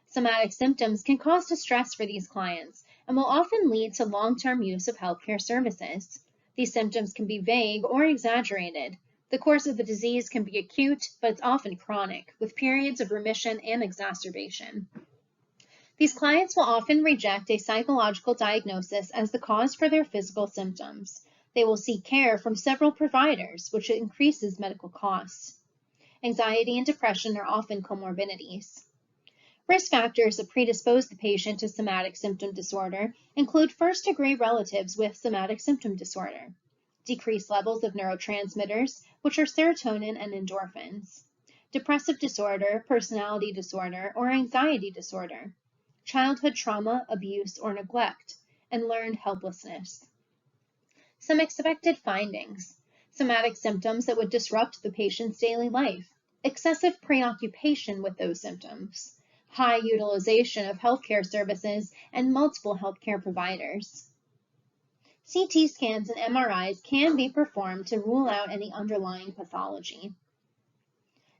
Somatic symptoms can cause distress for these clients and will often lead to long-term use of healthcare services. These symptoms can be vague or exaggerated. The course of the disease can be acute, but it's often chronic, with periods of remission and exacerbation. These clients will often reject a psychological diagnosis as the cause for their physical symptoms. They will seek care from several providers, which increases medical costs. Anxiety and depression are often comorbidities. Risk factors that predispose the patient to somatic symptom disorder include first-degree relatives with somatic symptom disorder, decreased levels of neurotransmitters, which are serotonin and endorphins, depressive disorder, personality disorder, or anxiety disorder, childhood trauma, abuse, or neglect, and learned helplessness. Some expected findings: somatic symptoms that would disrupt the patient's daily life, excessive preoccupation with those symptoms, high utilization of healthcare services and multiple healthcare providers. CT scans and MRIs can be performed to rule out any underlying pathology.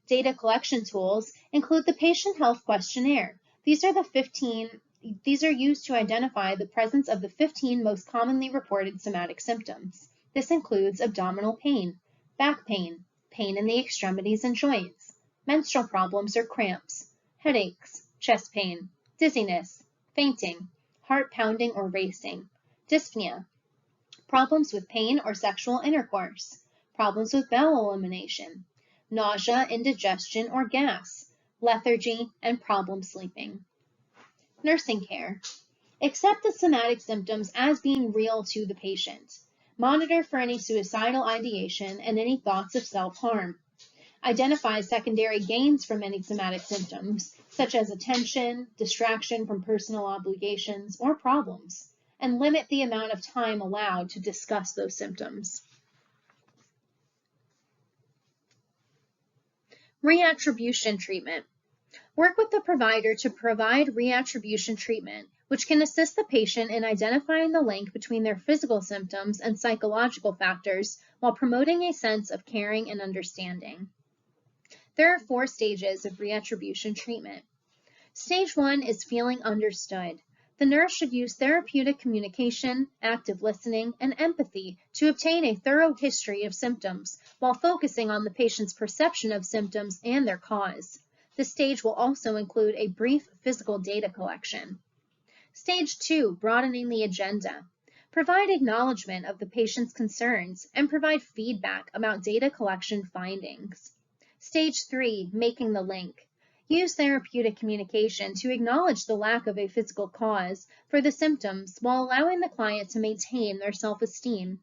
Data collection tools include the patient health questionnaire. These are used to identify the presence of the 15 most commonly reported somatic symptoms. This includes abdominal pain, back pain, pain in the extremities and joints, menstrual problems or cramps, headaches, chest pain, dizziness, fainting, heart pounding or racing, dyspnea, problems with pain or sexual intercourse, problems with bowel elimination, nausea, indigestion, or gas, lethargy, and problem sleeping. Nursing care. Accept the somatic symptoms as being real to the patient. Monitor for any suicidal ideation and any thoughts of self-harm. Identify secondary gains from any somatic symptoms, such as attention, distraction from personal obligations, or problems, and limit the amount of time allowed to discuss those symptoms. Reattribution treatment. Work with the provider to provide reattribution treatment, which can assist the patient in identifying the link between their physical symptoms and psychological factors while promoting a sense of caring and understanding. There are 4 stages of reattribution treatment. Stage 1 is feeling understood. The nurse should use therapeutic communication, active listening, and empathy to obtain a thorough history of symptoms while focusing on the patient's perception of symptoms and their cause. This stage will also include a brief physical data collection. Stage 2, broadening the agenda. Provide acknowledgement of the patient's concerns and provide feedback about data collection findings. Stage 3, making the link. Use therapeutic communication to acknowledge the lack of a physical cause for the symptoms while allowing the client to maintain their self-esteem.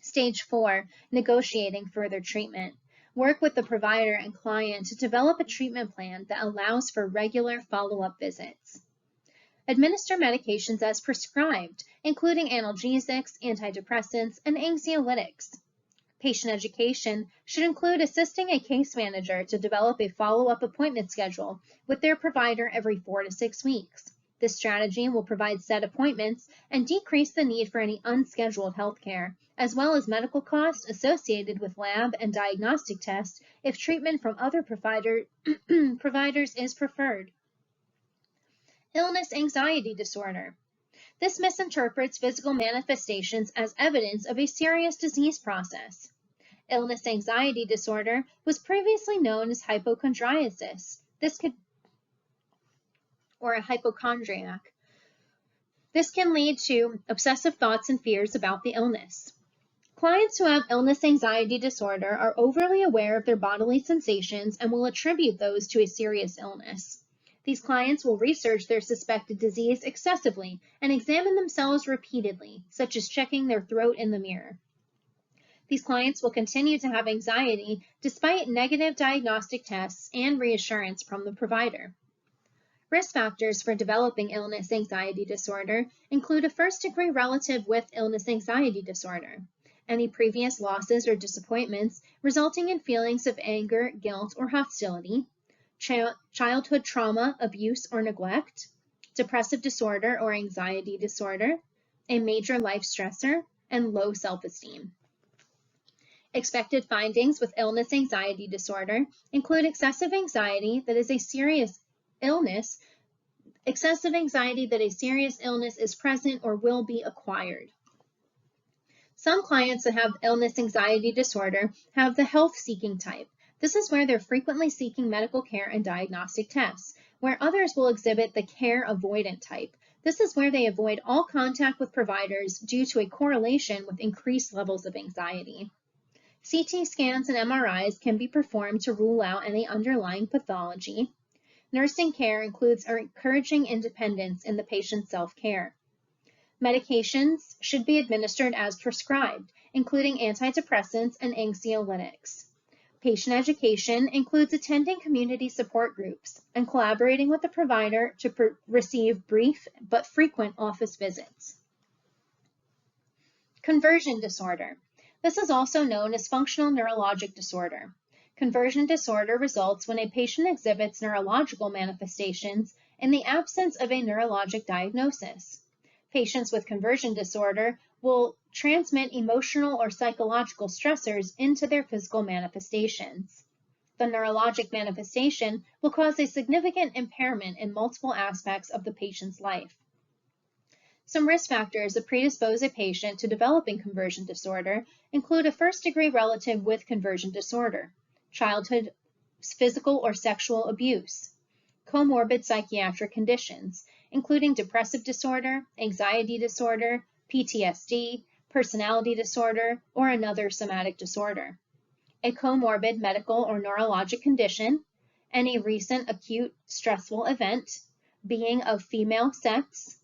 Stage 4, negotiating further treatment. Work with the provider and client to develop a treatment plan that allows for regular follow-up visits. Administer medications as prescribed, including analgesics, antidepressants, and anxiolytics. Patient education should include assisting a case manager to develop a follow-up appointment schedule with their provider every 4 to 6 weeks. This strategy will provide set appointments and decrease the need for any unscheduled health care, as well as medical costs associated with lab and diagnostic tests if treatment from other providers is preferred. Illness anxiety disorder. This misinterprets physical manifestations as evidence of a serious disease process. Illness anxiety disorder was previously known as hypochondriasis. Or a hypochondriac. This can lead to obsessive thoughts and fears about the illness. Clients who have illness anxiety disorder are overly aware of their bodily sensations and will attribute those to a serious illness. These clients will research their suspected disease excessively and examine themselves repeatedly, such as checking their throat in the mirror. These clients will continue to have anxiety despite negative diagnostic tests and reassurance from the provider. Risk factors for developing illness anxiety disorder include a first-degree relative with illness anxiety disorder, any previous losses or disappointments resulting in feelings of anger, guilt, or hostility, childhood trauma, abuse, or neglect, depressive disorder or anxiety disorder, a major life stressor, and low self-esteem. Expected findings with illness anxiety disorder include excessive anxiety that a serious illness is present or will be acquired. Some clients that have illness anxiety disorder have the health-seeking type. This is where they're frequently seeking medical care and diagnostic tests, where others will exhibit the care-avoidant type. This is where they avoid all contact with providers due to a correlation with increased levels of anxiety. CT scans and MRIs can be performed to rule out any underlying pathology. Nursing care includes encouraging independence in the patient's self-care. Medications should be administered as prescribed, including antidepressants and anxiolytics. Patient education includes attending community support groups and collaborating with the provider to receive brief but frequent office visits. Conversion disorder. This is also known as functional neurologic disorder. Conversion disorder results when a patient exhibits neurological manifestations in the absence of a neurologic diagnosis. Patients with conversion disorder will transmit emotional or psychological stressors into their physical manifestations. The neurologic manifestation will cause a significant impairment in multiple aspects of the patient's life. Some risk factors that predispose a patient to developing conversion disorder include a first-degree relative with conversion disorder, childhood physical or sexual abuse, comorbid psychiatric conditions, including depressive disorder, anxiety disorder, PTSD, personality disorder, or another somatic disorder, a comorbid medical or neurologic condition, any recent acute stressful event, being of female sex,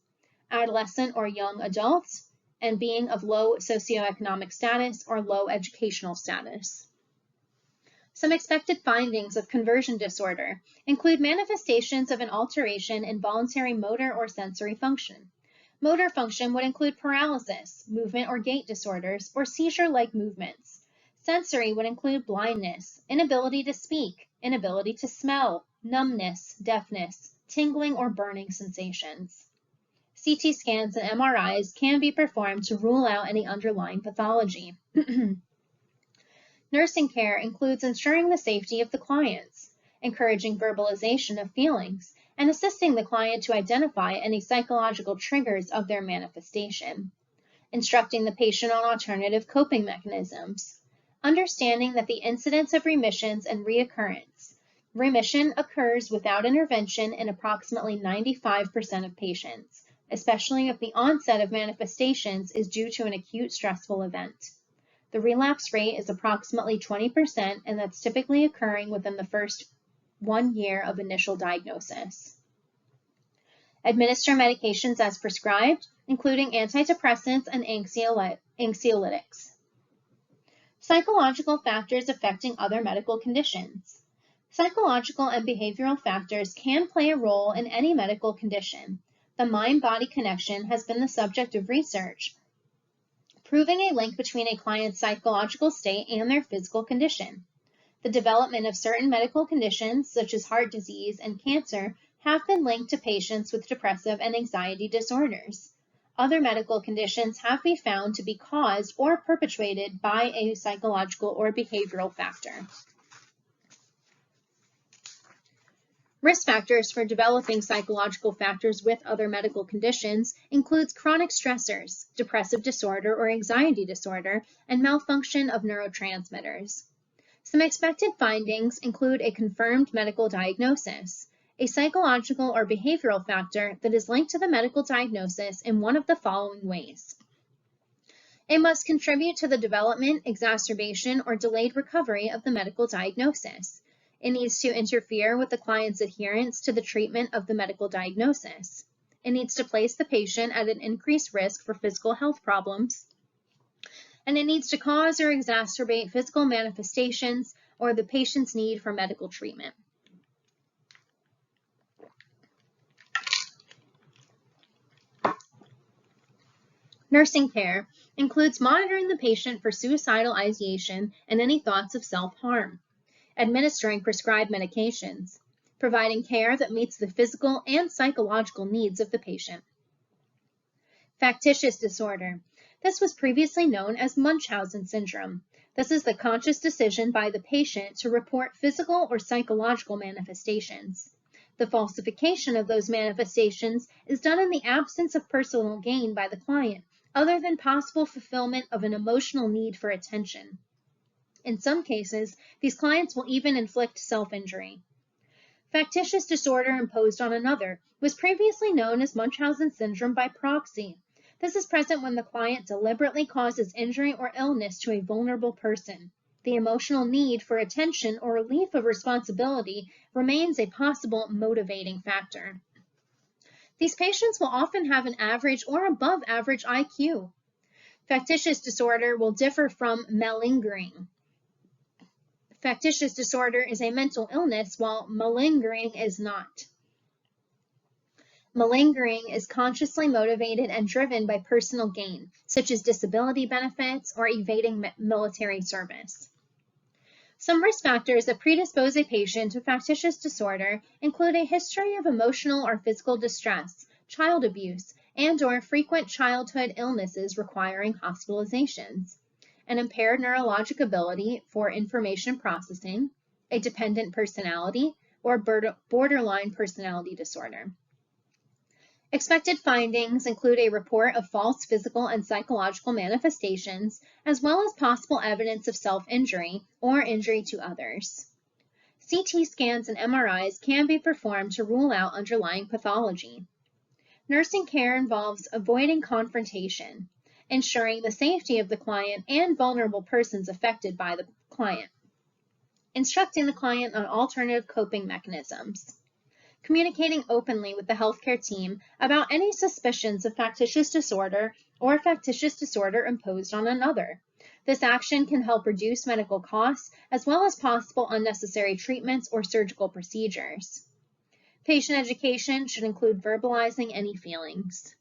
adolescent or young adults, and being of low socioeconomic status or low educational status. Some expected findings of conversion disorder include manifestations of an alteration in voluntary motor or sensory function. Motor function would include paralysis, movement or gait disorders, or seizure-like movements. Sensory would include blindness, inability to speak, inability to smell, numbness, deafness, tingling or burning sensations. CT scans and MRIs can be performed to rule out any underlying pathology. Nursing care includes ensuring the safety of the clients, encouraging verbalization of feelings, and assisting the client to identify any psychological triggers of their manifestation, instructing the patient on alternative coping mechanisms, understanding that the incidence of remissions and reoccurrence. Remission occurs without intervention in approximately 95% of patients, especially if the onset of manifestations is due to an acute stressful event. The relapse rate is approximately 20%, and that's typically occurring within the first 1 year of initial diagnosis. Administer medications as prescribed, including antidepressants and anxiolytics. Psychological factors affecting other medical conditions. Psychological and behavioral factors can play a role in any medical condition. The mind-body connection has been the subject of research, proving a link between a client's psychological state and their physical condition. The development of certain medical conditions, such as heart disease and cancer, have been linked to patients with depressive and anxiety disorders. Other medical conditions have been found to be caused or perpetuated by a psychological or behavioral factor. Risk factors for developing psychological factors with other medical conditions includes chronic stressors, depressive disorder or anxiety disorder, and malfunction of neurotransmitters. Some expected findings include a confirmed medical diagnosis, a psychological or behavioral factor that is linked to the medical diagnosis in one of the following ways. It must contribute to the development, exacerbation, or delayed recovery of the medical diagnosis. It needs to interfere with the client's adherence to the treatment of the medical diagnosis. It needs to place the patient at an increased risk for physical health problems. And it needs to cause or exacerbate physical manifestations or the patient's need for medical treatment. Nursing care includes monitoring the patient for suicidal ideation and any thoughts of self-harm, administering prescribed medications, providing care that meets the physical and psychological needs of the patient. Factitious disorder. This was previously known as Munchausen syndrome. This is the conscious decision by the patient to report physical or psychological manifestations. The falsification of those manifestations is done in the absence of personal gain by the client, other than possible fulfillment of an emotional need for attention. In some cases, these clients will even inflict self-injury. Factitious disorder imposed on another was previously known as Munchausen syndrome by proxy. This is present when the client deliberately causes injury or illness to a vulnerable person. The emotional need for attention or relief of responsibility remains a possible motivating factor. These patients will often have an average or above average IQ. Factitious disorder will differ from malingering. Factitious disorder is a mental illness, while malingering is not. Malingering is consciously motivated and driven by personal gain, such as disability benefits or evading military service. Some risk factors that predispose a patient to factitious disorder include a history of emotional or physical distress, child abuse, and/or frequent childhood illnesses requiring hospitalizations, an impaired neurologic ability for information processing, a dependent personality, or borderline personality disorder. Expected findings include a report of false physical and psychological manifestations, as well as possible evidence of self-injury or injury to others. CT scans and MRIs can be performed to rule out underlying pathology. Nursing care involves avoiding confrontation, ensuring the safety of the client and vulnerable persons affected by the client, instructing the client on alternative coping mechanisms, communicating openly with the healthcare team about any suspicions of factitious disorder or factitious disorder imposed on another. This action can help reduce medical costs as well as possible unnecessary treatments or surgical procedures. Patient education should include verbalizing any feelings.